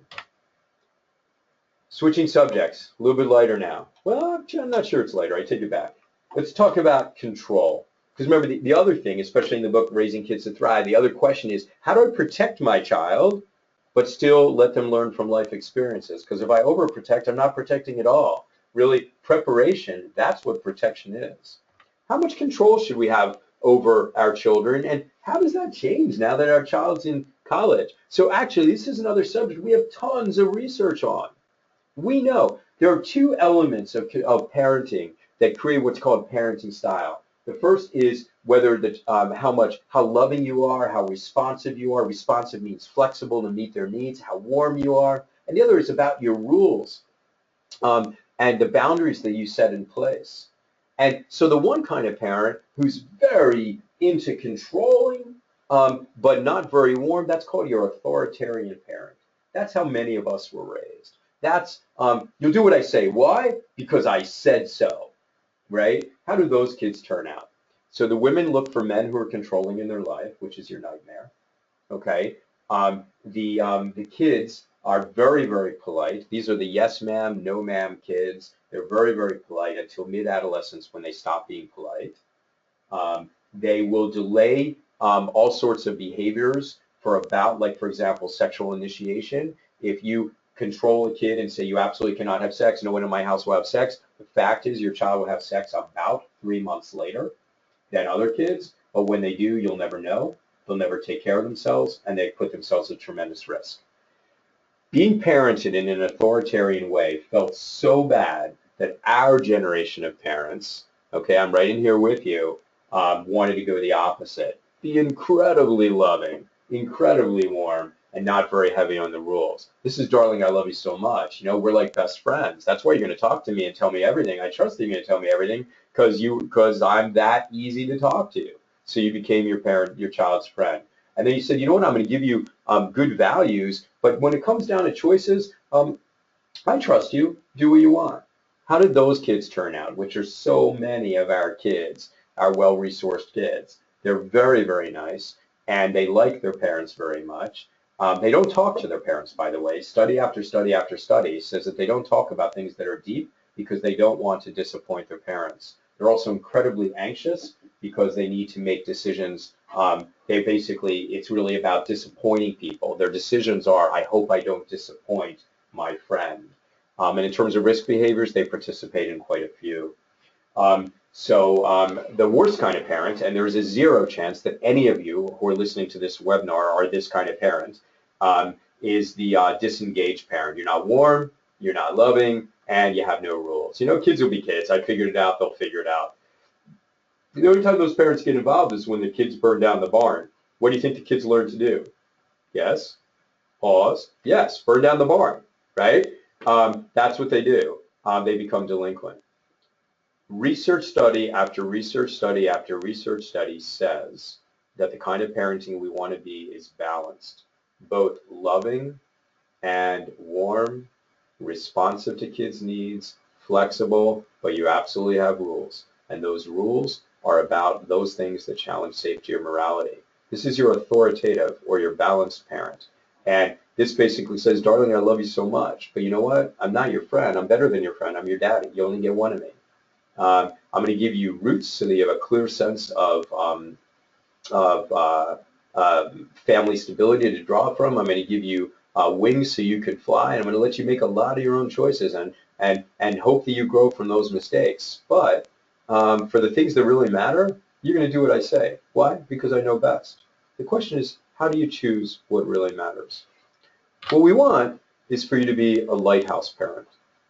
Switching subjects, a little bit lighter now. Well, I'm not sure it's lighter. I take it back. Let's talk about control. Because remember, the other thing, especially in the book, Raising Kids to Thrive, the other question is, how do I protect my child, but still let them learn from life experiences? Because if I overprotect, I'm not protecting at all. Really, preparation, that's what protection is. How much control should we have over our children, and how does that change now that our child's in college? So actually, this is another subject we have tons of research on. We know there are two elements of parenting that create what's called parenting style. The first is whether how loving you are, how responsive you are. Responsive means flexible to meet their needs, how warm you are. And the other is about your rules and the boundaries that you set in place. And so the one kind of parent who's very into controlling but not very warm, that's called your authoritarian parent. That's how many of us were raised. That's, you'll do what I say. Why? Because I said so, right? How do those kids turn out? So the women look for men who are controlling in their life, which is your nightmare, okay? The kids are very, very polite. These are the yes ma'am, no ma'am kids. They're very, very polite until mid-adolescence when they stop being polite. They will delay all sorts of behaviors for about, like, for example, sexual initiation. If you control a kid and say you absolutely cannot have sex, no one in my house will have sex, the fact is your child will have sex about 3 months later than other kids, but when they do, you'll never know. They'll never take care of themselves, and they put themselves at tremendous risk. Being parented in an authoritarian way felt so bad that our generation of parents, okay, I'm right in here with you, wanted to go the opposite. Be incredibly loving, incredibly warm, and not very heavy on the rules. This is, darling, I love you so much. You know, we're like best friends. That's why you're going to talk to me and tell me everything. I trust that you're going to tell me everything because I'm that easy to talk to. So you became your child's friend. And then you said, you know what, I'm going to give you good values, but when it comes down to choices, I trust you. Do what you want. How did those kids turn out, which are so many of our kids, our well-resourced kids? They're very, very nice, and they like their parents very much. They don't talk to their parents, by the way. Study after study after study says that they don't talk about things that are deep because they don't want to disappoint their parents. They're also incredibly anxious because they need to make decisions. It's really about disappointing people. Their decisions are, I hope I don't disappoint my friend. And in terms of risk behaviors, they participate in quite a few. The worst kind of parent, and there is a 0 chance that any of you who are listening to this webinar are this kind of parent, is the disengaged parent. You're not warm, you're not loving, and you have no rules. You know, kids will be kids. I figured it out, they'll figure it out. The only time those parents get involved is when the kids burn down the barn. What do you think the kids learn to do? Yes? Pause. Yes, burn down the barn, right? That's what they do. They become delinquent. Research study after research study after research study says that the kind of parenting we want to be is balanced, both loving and warm, responsive to kids' needs, flexible, but you absolutely have rules. And those rules are about those things that challenge safety or morality. This is your authoritative or your balanced parent. And this basically says, darling, I love you so much, but you know what? I'm not your friend. I'm better than your friend. I'm your daddy. You only get one of me. I'm going to give you roots so that you have a clear sense of family stability to draw from. I'm going to give you wings so you can fly, and I'm going to let you make a lot of your own choices and hope that you grow from those mistakes. But for the things that really matter, you're going to do what I say. Why? Because I know best. The question is, how do you choose what really matters? What we want is for you to be a lighthouse parent,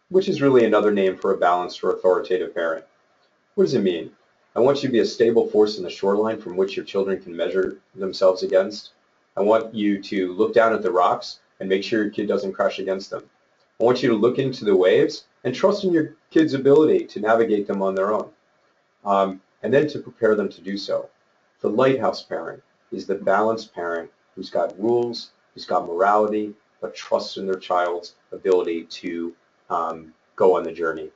which is really another name for a balanced or authoritative parent. What does it mean? I want you to be a stable force in the shoreline from which your children can measure themselves against. I want you to look down at the rocks and make sure your kid doesn't crash against them. I want you to look into the waves and trust in your kid's ability to navigate them on their own, and then to prepare them to do so. The lighthouse parent is the balanced parent who's got rules, who's got morality, but trusts in their child's ability to go on the journey.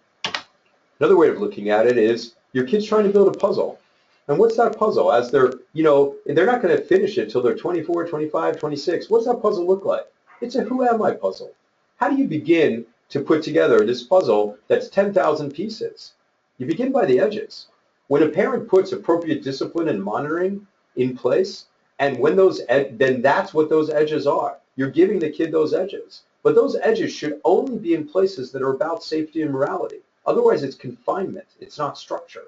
Another way of looking at it is your kid's trying to build a puzzle. And what's that puzzle? As they're not going to finish it till they're 24, 25, 26. What's that puzzle look like? It's a who am I puzzle. How do you begin to put together this puzzle that's 10,000 pieces? You begin by the edges. When a parent puts appropriate discipline and monitoring in place, and when then that's what those edges are. You're giving the kid those edges. But those edges should only be in places that are about safety and morality. Otherwise, it's confinement. It's not structure,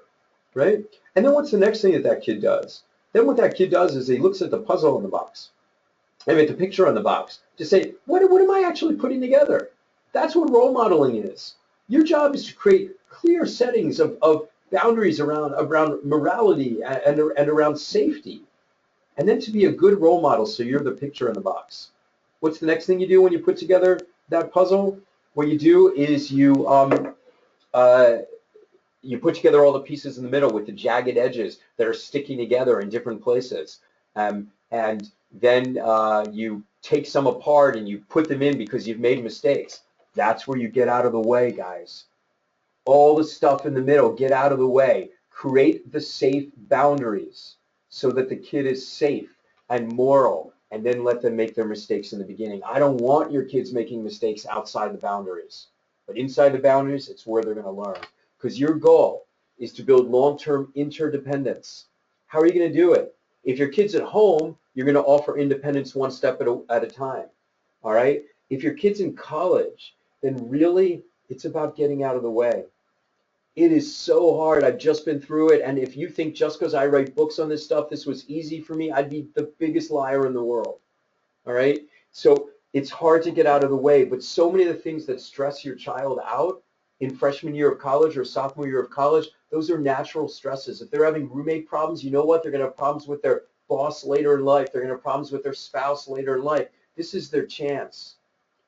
right? And then what's the next thing that kid does? Then what that kid does is he looks at the puzzle in the box, at the picture on the box, to say, what am I actually putting together? That's what role modeling is. Your job is to create clear settings of boundaries around morality and around safety, and then to be a good role model so you're the picture in the box. What's the next thing you do when you put together that puzzle? What you do is you put together all the pieces in the middle with the jagged edges that are sticking together in different places. And then you take some apart and you put them in because you've made mistakes. That's where you get out of the way, guys. All the stuff in the middle, get out of the way. Create the safe boundaries so that the kid is safe and moral, and then let them make their mistakes in the beginning. I don't want your kids making mistakes outside the boundaries. But inside the boundaries, it's where they're going to learn. Because your goal is to build long-term interdependence. How are you going to do it? If your kid's at home, you're going to offer independence one step at a time. All right? If your kid's in college, then really it's about getting out of the way. It is so hard. I've just been through it. And if you think just because I write books on this stuff, this was easy for me, I'd be the biggest liar in the world. All right? So it's hard to get out of the way. But so many of the things that stress your child out in freshman year of college or sophomore year of college, those are natural stresses. If they're having roommate problems, you know what? They're going to have problems with their boss later in life. They're going to have problems with their spouse later in life. This is their chance.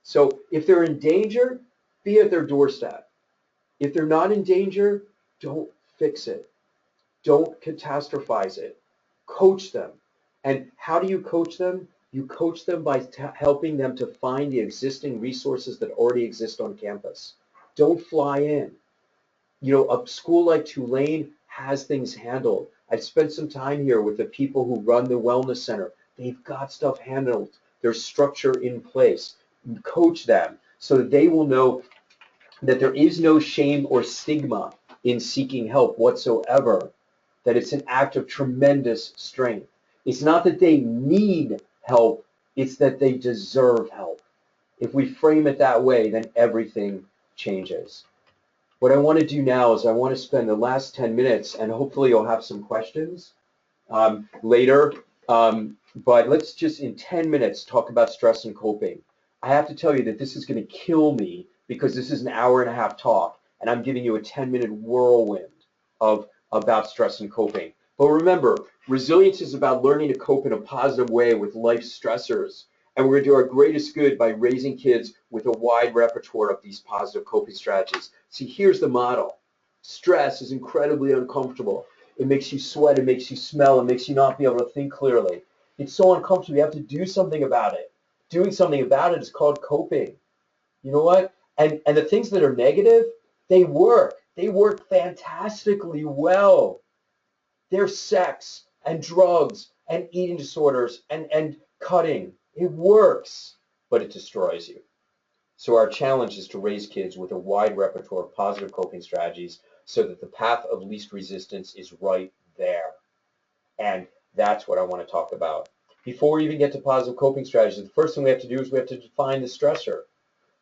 So if they're in danger, be at their doorstep. If they're not in danger, don't fix it. Don't catastrophize it. Coach them. And how do you coach them? You coach them by helping them to find the existing resources that already exist on campus. Don't fly in. A school like Tulane has things handled. I've spent some time here with the people who run the wellness center. They've got stuff handled. There's structure in place. Coach them so that they will know that there is no shame or stigma in seeking help whatsoever, that it's an act of tremendous strength. It's not that they need help, it's that they deserve help. If we frame it that way, then everything changes. What I want to do now is I want to spend the last 10 minutes, and hopefully you'll have some questions later, but let's just in 10 minutes talk about stress and coping. I have to tell you that this is going to kill me because this is an hour and a half talk, and I'm giving you a 10-minute whirlwind about stress and coping. But remember, resilience is about learning to cope in a positive way with life's stressors. And we're going to do our greatest good by raising kids with a wide repertoire of these positive coping strategies. See, here's the model. Stress is incredibly uncomfortable. It makes you sweat, it makes you smell, it makes you not be able to think clearly. It's so uncomfortable, you have to do something about it. Doing something about it is called coping. You know what? And the things that are negative, they work. They work fantastically well. There's sex and drugs and eating disorders and cutting. It works, but it destroys you. So our challenge is to raise kids with a wide repertoire of positive coping strategies so that the path of least resistance is right there. And that's what I want to talk about. Before we even get to positive coping strategies, the first thing we have to do is we have to define the stressor.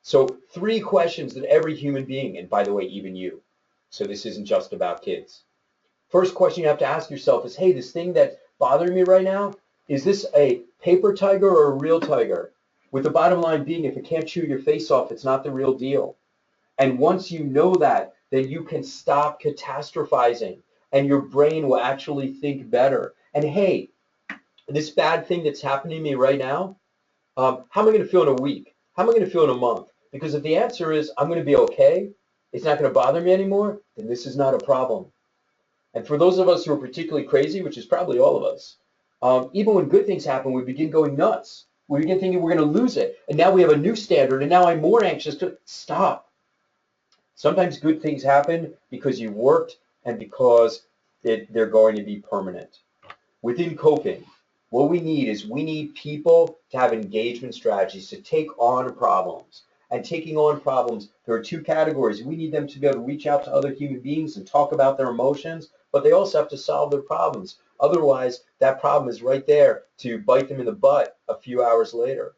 So 3 questions that every human being, and by the way, even you, so this isn't just about kids. First question you have to ask yourself is, hey, this thing that's bothering me right now, is this a paper tiger or a real tiger? With the bottom line being, if it can't chew your face off, it's not the real deal. And once you know that, then you can stop catastrophizing and your brain will actually think better. And hey, this bad thing that's happening to me right now, how am I going to feel in a week? How am I going to feel in a month? Because if the answer is I'm going to be okay, it's not going to bother me anymore, then this is not a problem. And for those of us who are particularly crazy, which is probably all of us, even when good things happen, we begin going nuts. We begin thinking we're going to lose it. And now we have a new standard, and now I'm more anxious to stop. Sometimes good things happen because you worked and because they're going to be permanent. Within coping, what we need people to have engagement strategies to take on problems. And taking on problems, there are 2 categories. We need them to be able to reach out to other human beings and talk about their emotions, but they also have to solve their problems. Otherwise, that problem is right there to bite them in the butt a few hours later.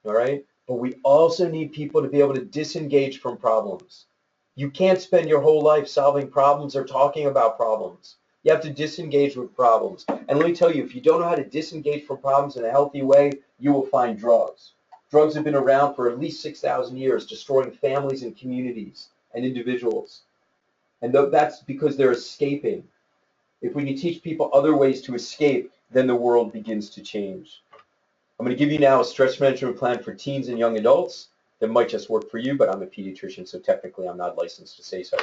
All right? But we also need people to be able to disengage from problems. You can't spend your whole life solving problems or talking about problems. You have to disengage with problems. And let me tell you, if you don't know how to disengage from problems in a healthy way, you will find drugs. Drugs have been around for at least 6,000 years, destroying families and communities and individuals. And that's because they're escaping. If we can teach people other ways to escape, then the world begins to change. I'm going to give you now a stress management plan for teens and young adults that might just work for you, but I'm a pediatrician, so technically I'm not licensed to say so.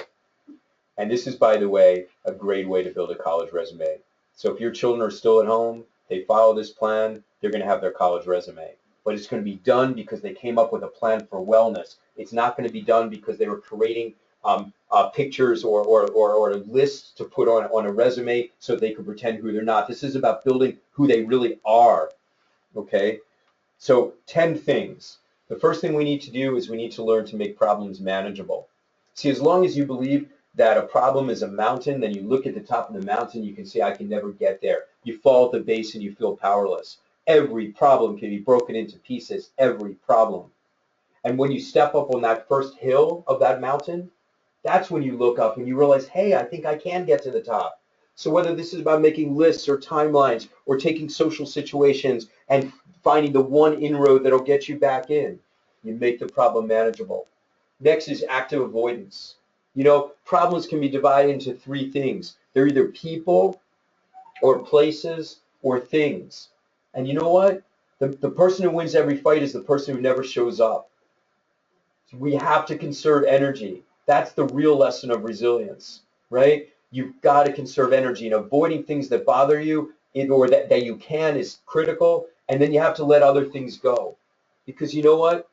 And this is, by the way, a great way to build a college resume. So if your children are still at home, they follow this plan, they're going to have their college resume. But it's going to be done because they came up with a plan for wellness. It's not going to be done because they were creating pictures or lists to put on a resume so they could pretend who they're not. This is about building who they really are. Okay? So 10 things. The first thing we need to do is we need to learn to make problems manageable. See, as long as you believe that a problem is a mountain, then you look at the top of the mountain, you can see I can never get there. You fall at the base and you feel powerless. Every problem can be broken into pieces, every problem. And when you step up on that first hill of that mountain, that's when you look up and you realize, hey, I think I can get to the top. So whether this is about making lists or timelines or taking social situations and finding the one inroad that'll get you back in, you make the problem manageable. Next is active avoidance. You know, problems can be divided into 3 things. They're either people or places or things. And you know what? The person who wins every fight is the person who never shows up. We have to conserve energy. That's the real lesson of resilience, right? You've got to conserve energy, and avoiding things that bother you or that you can is critical. And then you have to let other things go. Because you know what?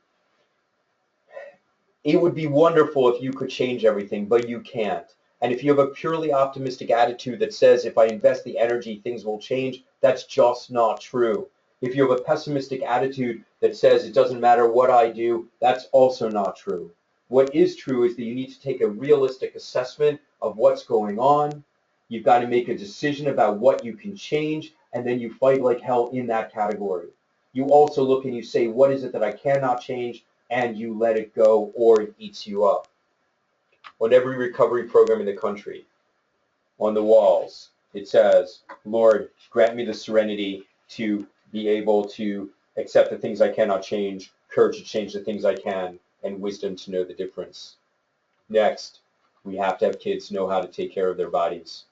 It would be wonderful if you could change everything, but you can't. And if you have a purely optimistic attitude that says, if I invest the energy, things will change, that's just not true. If you have a pessimistic attitude that says it doesn't matter what I do, that's also not true. What is true is that you need to take a realistic assessment of what's going on. You've got to make a decision about what you can change, and then you fight like hell in that category. You also look and you say, what is it that I cannot change? And you let it go or it eats you up. On every recovery program in the country, on the walls, it says, Lord, grant me the serenity to be able to accept the things I cannot change, courage to change the things I can, and wisdom to know the difference. Next, we have to have kids know how to take care of their bodies.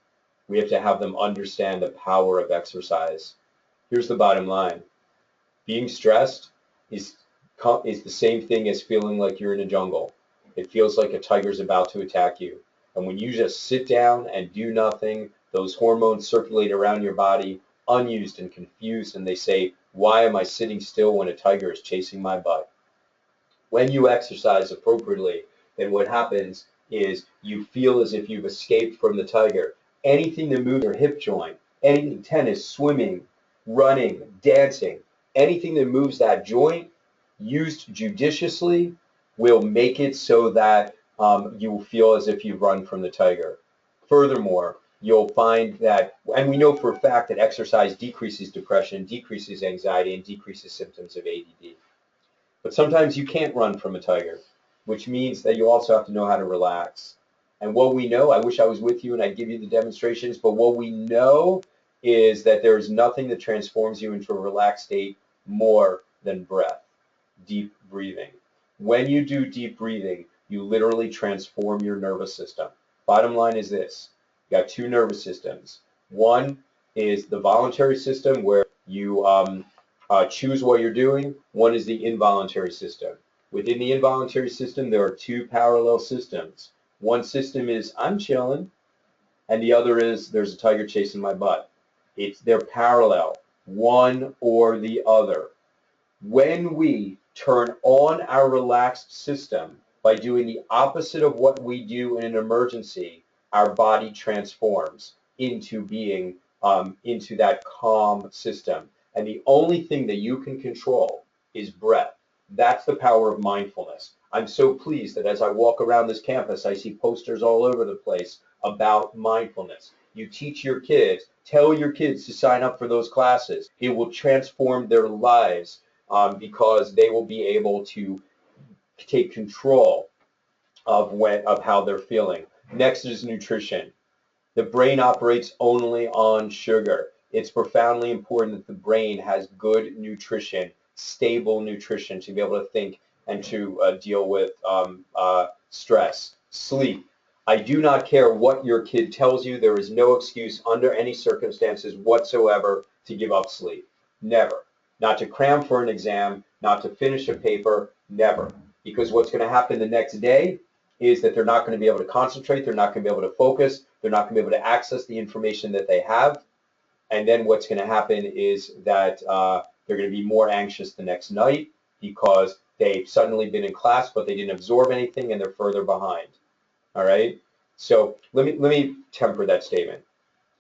We have to have them understand the power of exercise. Here's the bottom line. Being stressed is the same thing as feeling like you're in a jungle. It feels like a tiger's about to attack you. And when you just sit down and do nothing, those hormones circulate around your body, unused and confused, and they say, why am I sitting still when a tiger is chasing my butt? When you exercise appropriately, then what happens is you feel as if you've escaped from the tiger. Anything that moves your hip joint, anything, tennis, swimming, running, dancing, anything that moves that joint, used judiciously, will make it so that you will feel as if you've run from the tiger. Furthermore, you'll find that, and we know for a fact that exercise decreases depression, decreases anxiety, and decreases symptoms of ADD. But sometimes you can't run from a tiger, which means that you also have to know how to relax. And what we know, I wish I was with you and I'd give you the demonstrations, but what we know is that there is nothing that transforms you into a relaxed state more than breath, deep breathing. When you do deep breathing, you literally transform your nervous system. Bottom line is this: you got two nervous systems. One is the voluntary system where you choose what you're doing. One is the involuntary system. Within the involuntary system, there are two parallel systems. One system is I'm chilling, and the other is there's a tiger chasing my butt. They're parallel, one or the other. When we turn on our relaxed system by doing the opposite of what we do in an emergency, our body transforms into being into that calm system. And the only thing that you can control is breath. That's the power of mindfulness. I'm so pleased that as I walk around this campus, I see posters all over the place about mindfulness. You teach your kids, tell your kids to sign up for those classes. It will transform their lives because they will be able to take control of how they're feeling. Next is nutrition. The brain operates only on sugar. It's profoundly important that the brain has good nutrition, stable nutrition to be able to think and to deal with stress. Sleep. I do not care what your kid tells you. There is no excuse under any circumstances whatsoever to give up sleep. Never. Not to cram for an exam, not to finish a paper, never. Because what's going to happen the next day is that they're not going to be able to concentrate, they're not going to be able to focus, they're not going to be able to access the information that they have. And then what's going to happen is that they're going to be more anxious the next night because they've suddenly been in class, but they didn't absorb anything and they're further behind. All right? So let me temper that statement.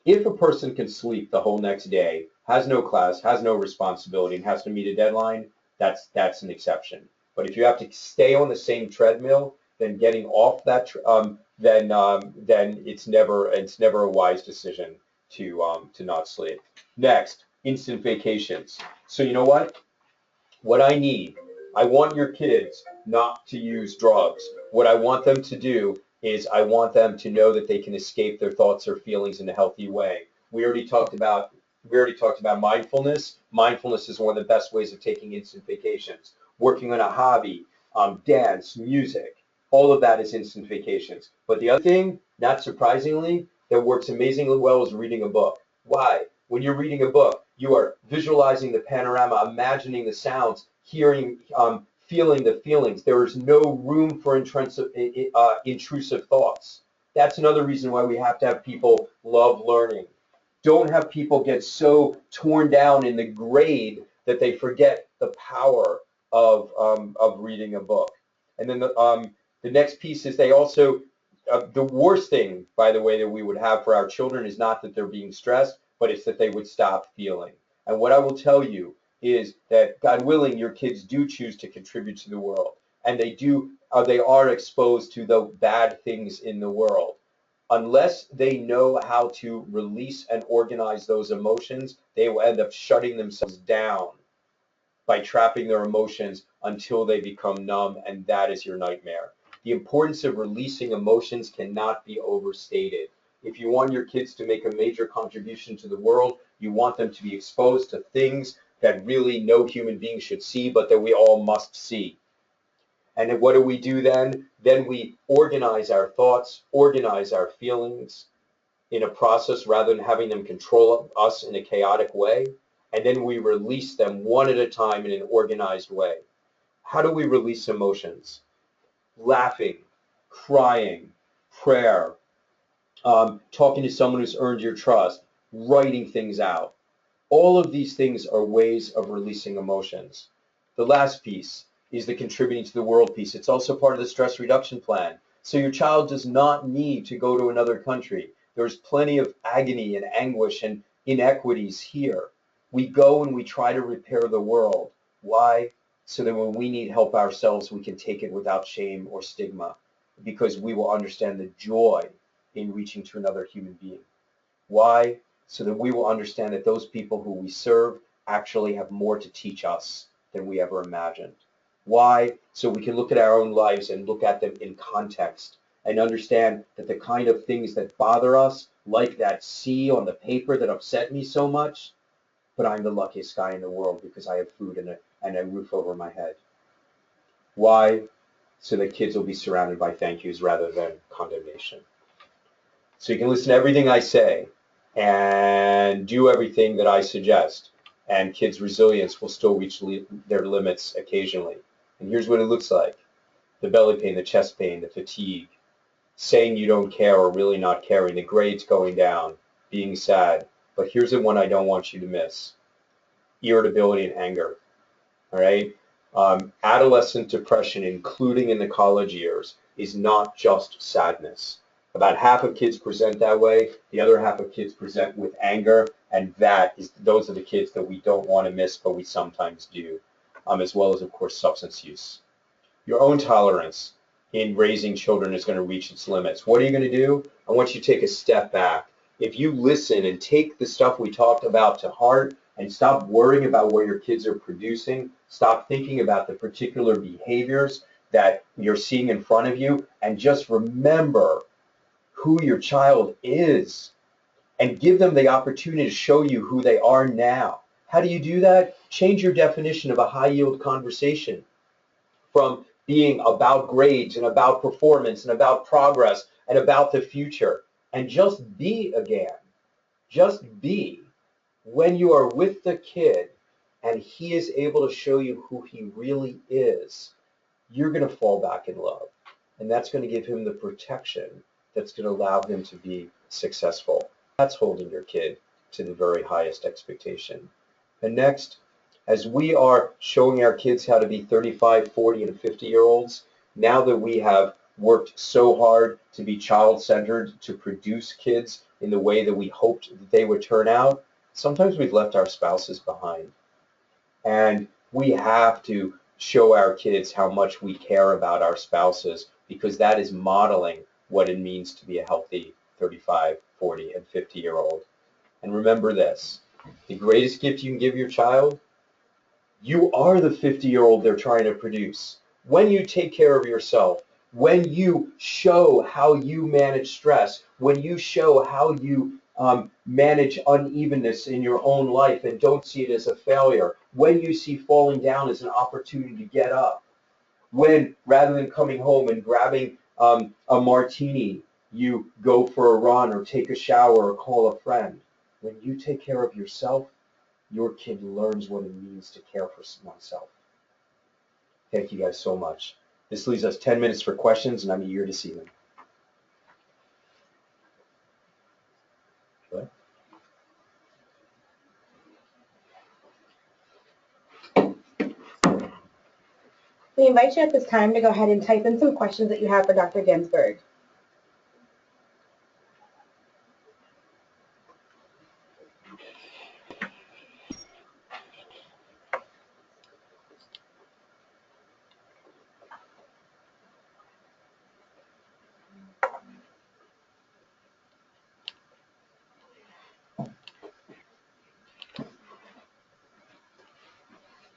If a person can sleep the whole next day, has no class, has no responsibility, and has to meet a deadline, that's an exception. But if you have to stay on the same treadmill, then getting off that, then it's never a wise decision to not sleep. Next, instant vacations. So you know what? What I want your kids not to use drugs. What I want them to do is I want them to know that they can escape their thoughts or feelings in a healthy way. We already talked about mindfulness. Mindfulness is one of the best ways of taking instant vacations. Working on a hobby, dance, music, all of that is instant vacations. But the other thing, not surprisingly, that works amazingly well is reading a book. Why? When you're reading a book, you are visualizing the panorama, imagining the sounds, hearing, feeling the feelings. There is no room for intrusive thoughts. That's another reason why we have to have people love learning. Don't have people get so torn down in the grade that they forget the power of reading a book. And then the next piece is they also, the worst thing, by the way, that we would have for our children is not that they're being stressed, but it's that they would stop feeling. And what I will tell you is that, God willing, your kids do choose to contribute to the world, and they are exposed to the bad things in the world. Unless they know how to release and organize those emotions, they will end up shutting themselves down by trapping their emotions until they become numb, and that is your nightmare. The importance of releasing emotions cannot be overstated. If you want your kids to make a major contribution to the world, you want them to be exposed to things that really no human being should see, but that we all must see. And then what do we do then? Then we organize our thoughts, organize our feelings in a process rather than having them control us in a chaotic way. and then we release them one at a time in an organized way. How do we release emotions? Laughing, crying, prayer, talking to someone who's earned your trust, writing things out. All of these things are ways of releasing emotions. The last piece is the contributing to the world piece. It's also part of the stress reduction plan. So your child does not need to go to another country. There's plenty of agony and anguish and inequities here. We go and we try to repair the world. Why? So that when we need help ourselves, we can take it without shame or stigma, because we will understand the joy in reaching to another human being. Why? So that we will understand that those people who we serve actually have more to teach us than we ever imagined. Why? So we can look at our own lives and look at them in context and understand that the kind of things that bother us, like that C on the paper that upset me so much, but I'm the luckiest guy in the world because I have food and a roof over my head. Why? So that kids will be surrounded by thank yous rather than condemnation. So you can listen to everything I say and do everything that I suggest, and kids' resilience will still reach their limits occasionally. And here's what it looks like: the belly pain, the chest pain, the fatigue, saying you don't care or really not caring, the grades going down, being sad. But here's the one I don't want you to miss: irritability and anger. All right? Adolescent depression, including in the college years, is not just sadness. About half of kids present that way. The other half of kids present with anger, and those are the kids that we don't want to miss, but we sometimes do, as well as, of course, substance use. Your own tolerance in raising children is going to reach its limits. What are you going to do? I want you to take a step back. If you listen and take the stuff we talked about to heart and stop worrying about what your kids are producing, stop thinking about the particular behaviors that you're seeing in front of you, and just remember who your child is and give them the opportunity to show you who they are now. How do you do that? Change your definition of a high-yield conversation from being about grades and about performance and about progress and about the future, and just be again. Just be. When you are with the kid and he is able to show you who he really is, you're going to fall back in love. And that's going to give him the protection that's going to allow him to be successful. That's holding your kid to the very highest expectation. And next, as we are showing our kids how to be 35, 40, and 50-year-olds, now that we have worked so hard to be child-centered, to produce kids in the way that we hoped that they would turn out, sometimes we've left our spouses behind. And we have to show our kids how much we care about our spouses, because that is modeling what it means to be a healthy 35, 40, and 50-year-old. And remember this: the greatest gift you can give your child, you are the 50-year-old they're trying to produce. When you take care of yourself, when you show how you manage stress, when you show how you manage unevenness in your own life and don't see it as a failure, when you see falling down as an opportunity to get up, when rather than coming home and grabbing a martini, you go for a run or take a shower or call a friend. When you take care of yourself, your kid learns what it means to care for oneself. Thank you guys so much. This leaves us 10 minutes for questions, and I'm eager to see them. What? We invite you at this time to go ahead and type in some questions that you have for Dr. Ginsburg.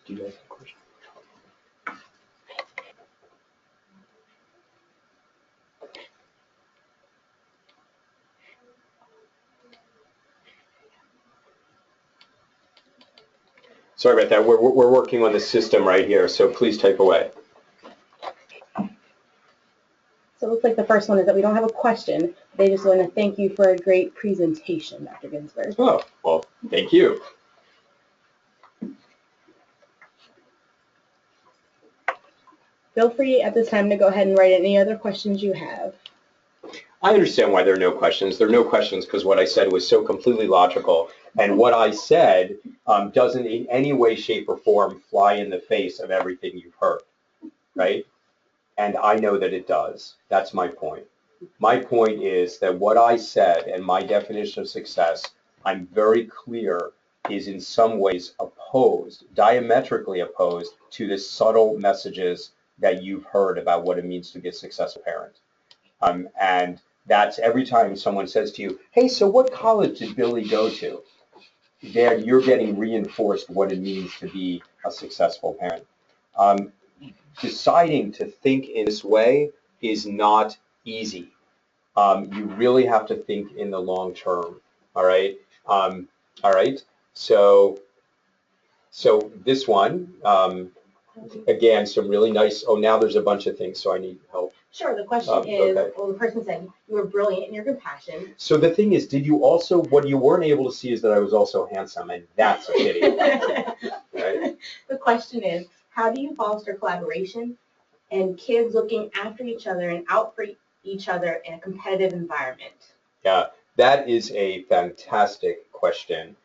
Do you guys have a question? Sorry about that. We're working on the system right here, so please type away. So it looks like the first one is that we don't have a question. They just want to thank you for a great presentation, Dr. Ginsburg. Oh, well, thank you. Feel free at this time to go ahead and write any other questions you have. I understand why there are no questions. There are no questions because what I said was so completely logical. And what I said doesn't in any way, shape, or form fly in the face of everything you've heard, right? And I know that it does. That's my point. My point is that what I said and my definition of success, I'm very clear, is in some ways opposed, diametrically opposed to the subtle messages that you've heard about what it means to be a successful parent. And that's every time someone says to you, hey, so what college did Billy go to? There, you're getting reinforced what it means to be a successful parent. Um, Deciding to think in this way is not easy. You really have to think in the long term. All right. All right. So this one, again, some really nice. Oh, now there's a bunch of things, so I need help. Sure, the question is, okay. well, the person said, you were brilliant in your compassion. So the thing is, did you also, what you weren't able to see is that I was also handsome, and that's a pity. Right? The question is, how do you foster collaboration and kids looking after each other and out for each other in a competitive environment? Yeah, that is a fantastic question.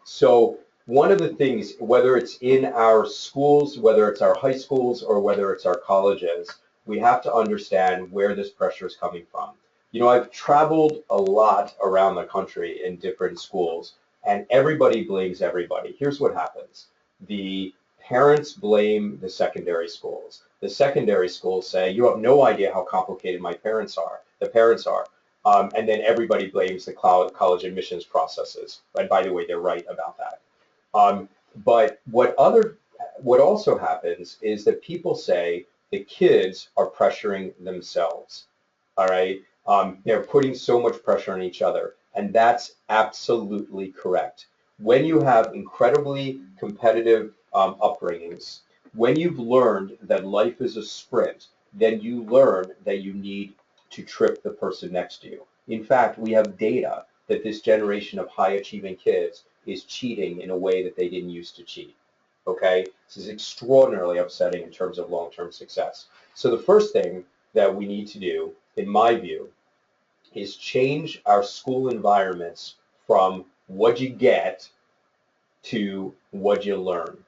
So one of the things, whether it's in our schools, whether it's our high schools, or whether it's our colleges, we have to understand where this pressure is coming from. You know, I've traveled a lot around the country in different schools, and everybody blames everybody. Here's what happens. The parents blame the secondary schools. The secondary schools say, you have no idea how complicated my parents are. The parents are. And then everybody blames the college admissions processes. And by the way, they're right about that. But what also happens is that people say the kids are pressuring themselves. All right, they're putting so much pressure on each other, and that's absolutely correct. When you have incredibly competitive upbringings, when you've learned that life is a sprint, then you learn that you need to trip the person next to you. In fact, we have data that this generation of high achieving kids is cheating in a way that they didn't used to cheat. Okay? This is extraordinarily upsetting in terms of long-term success. So the first thing that we need to do, in my view, is change our school environments from what you get to what you learn.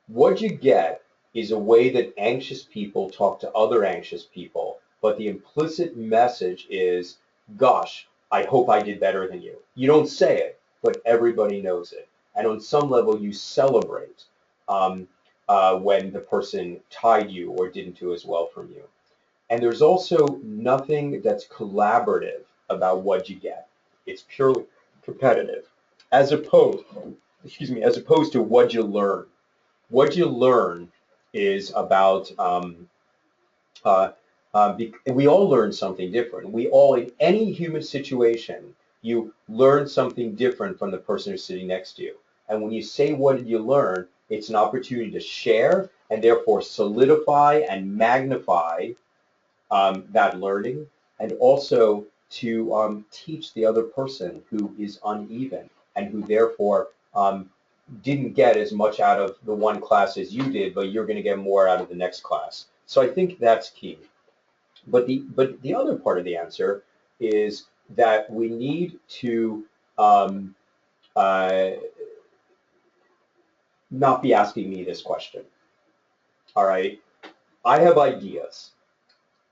What you get is a way that anxious people talk to other anxious people, but the implicit message is, gosh, I hope I did better than you. You don't say it, but everybody knows it. And on some level, you celebrate when the person tied you or didn't do as well from you. And there's also nothing that's collaborative about what you get. It's purely competitive, as opposed, as opposed to what you learn. What you learn is about, we all learn something different. We all, in any human situation, you learn something different from the person who's sitting next to you. And when you say, what did you learn? It's an opportunity to share and therefore solidify and magnify that learning, and also to teach the other person who is uneven and who therefore didn't get as much out of the one class as you did, but you're going to get more out of the next class. So I think that's key. But the other part of the answer is that we need to not be asking me this question. All right, I have ideas.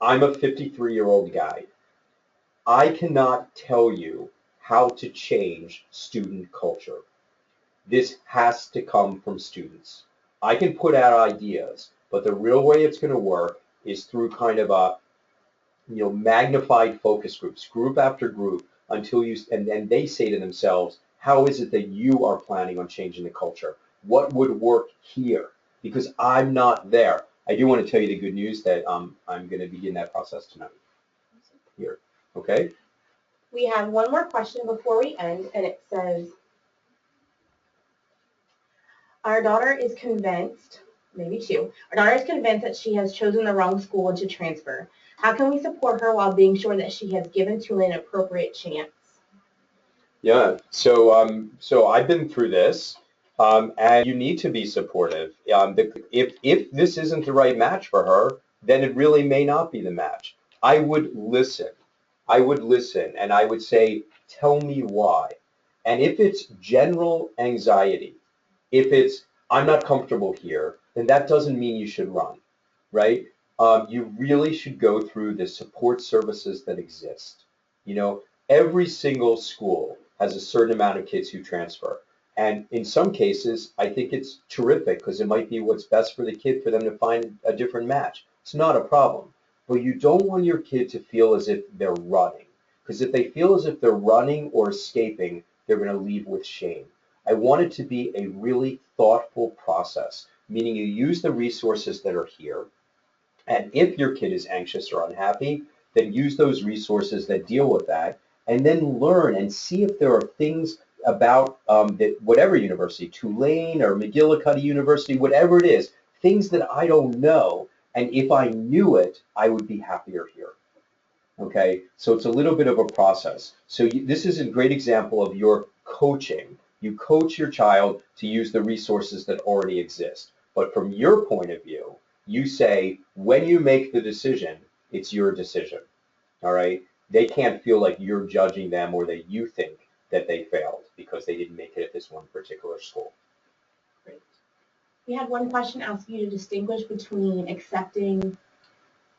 I'm a 53-year-old guy. I cannot tell you how to change student culture. This has to come from students. I can put out ideas, but the real way it's going to work is through kind of a, magnified focus groups, group after group, until and then they say to themselves, how is it that you are planning on changing the culture? What would work here? Because I'm not there. I do want to tell you the good news that I'm going to begin that process tonight here. Okay? We have one more question before we end, and it says, our daughter is convinced, maybe two, our daughter is convinced that she has chosen the wrong school and should transfer. How can we support her while being sure that she has given to an appropriate chance? Yeah, so I've been through this. And you need to be supportive. If this isn't the right match for her, then it really may not be the match. I would listen. I would listen and I would say, tell me why. And if it's general anxiety, if it's, I'm not comfortable here, then that doesn't mean you should run, right? You really should go through the support services that exist. You know, every single school has a certain amount of kids who transfer. And in some cases, I think it's terrific because it might be what's best for the kid for them to find a different match. It's not a problem. But you don't want your kid to feel as if they're running. Because if they feel as if they're running or escaping, they're going to leave with shame. I want it to be a really thoughtful process, meaning you use the resources that are here. And if your kid is anxious or unhappy, then use those resources that deal with that, and then learn and see if there are things about that whatever university, Tulane or McGillicuddy University, whatever it is, things that I don't know. And if I knew it, I would be happier here. Okay, so it's a little bit of a process. So this is a great example of your coaching. You coach your child to use the resources that already exist. But from your point of view, you say, when you make the decision, it's your decision. All right? They can't feel like you're judging them or that you think that they failed because they didn't make it at this one particular school. Great. We had one question asking you to distinguish between accepting,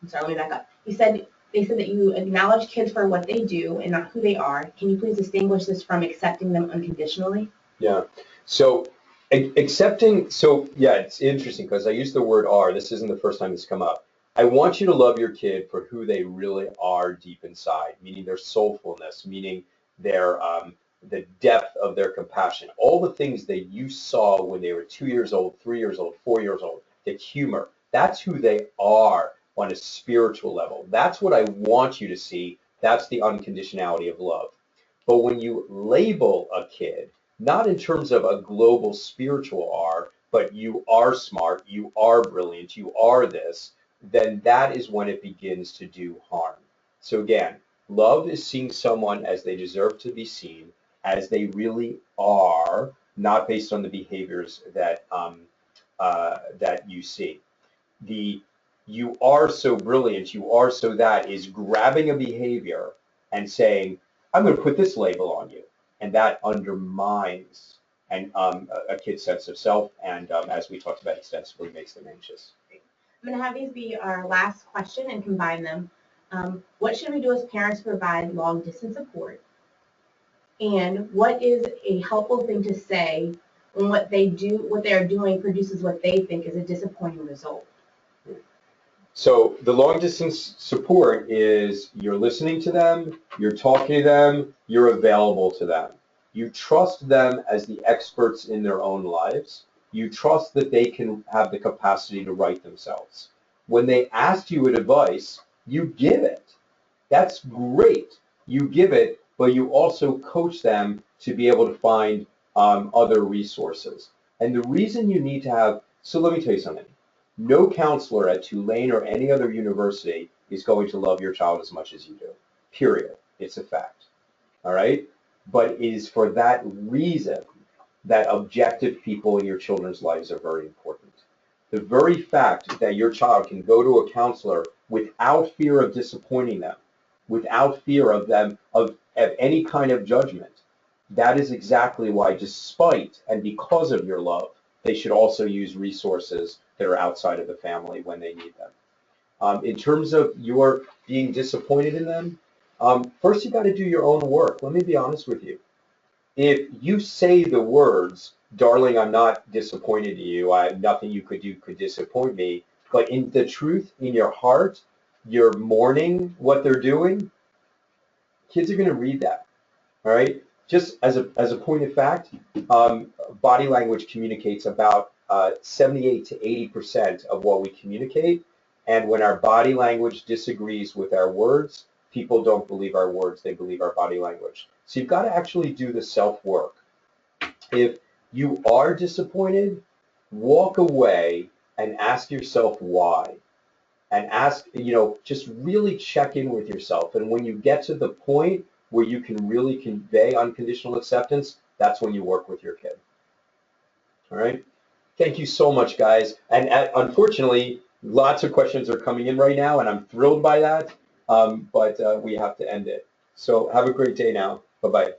I'm sorry, let me back up. They said that you acknowledge kids for what they do and not who they are. Can you please distinguish this from accepting them unconditionally? Yeah. So accepting, so yeah, it's interesting because I use the word are. This isn't the first time it's come up. I want you to love your kid for who they really are deep inside, meaning their soulfulness, meaning their the depth of their compassion, all the things that you saw when they were 2 years old, 3 years old, 4 years old, the humor. That's who they are on a spiritual level. That's what I want you to see. That's the unconditionality of love. But when you label a kid, not in terms of a global spiritual R, but you are smart, you are brilliant, you are this, then that is when it begins to do harm. So again, love is seeing someone as they deserve to be seen, as they really are, not based on the behaviors that you see. The you are so brilliant, you are so that is grabbing a behavior and saying, I'm going to put this label on you. And that undermines a kid's sense of self and, as we talked about extensively, makes them anxious. I'm going to have these be our last question and combine them. What should we do as parents to provide long distance support? And what is a helpful thing to say when what they are doing produces what they think is a disappointing result? So the long distance support is you're listening to them, you're talking to them, you're available to them. You trust them as the experts in their own lives. You trust that they can have the capacity to write themselves. When they ask you advice, you give it. That's great. You give it, but you also coach them to be able to find other resources. And the reason you need to have, so let me tell you something. No counselor at Tulane or any other university is going to love your child as much as you do. Period. It's a fact. All right? But it is for that reason that objective people in your children's lives are very important. The very fact that your child can go to a counselor without fear of disappointing them, without fear of them of any kind of judgment, that is exactly why, despite and because of your love, they should also use resources that are outside of the family when they need them. In terms of your being disappointed in them, first you got to do your own work. Let me be honest with you. If you say the words, darling, I'm not disappointed in you, nothing you could do could disappoint me, but in the truth, in your heart, you're mourning what they're doing, kids are going to read that. All right. Just as a point of fact, body language communicates about 78 to 80% of what we communicate. And when our body language disagrees with our words, people don't believe our words, they believe our body language. So you've got to actually do the self-work. If you are disappointed, walk away and ask yourself why. And ask, just really check in with yourself. And when you get to the point where you can really convey unconditional acceptance, that's when you work with your kid. All right. Thank you so much, guys. And unfortunately, lots of questions are coming in right now, and I'm thrilled by that. But we have to end it. So have a great day now. Bye-bye.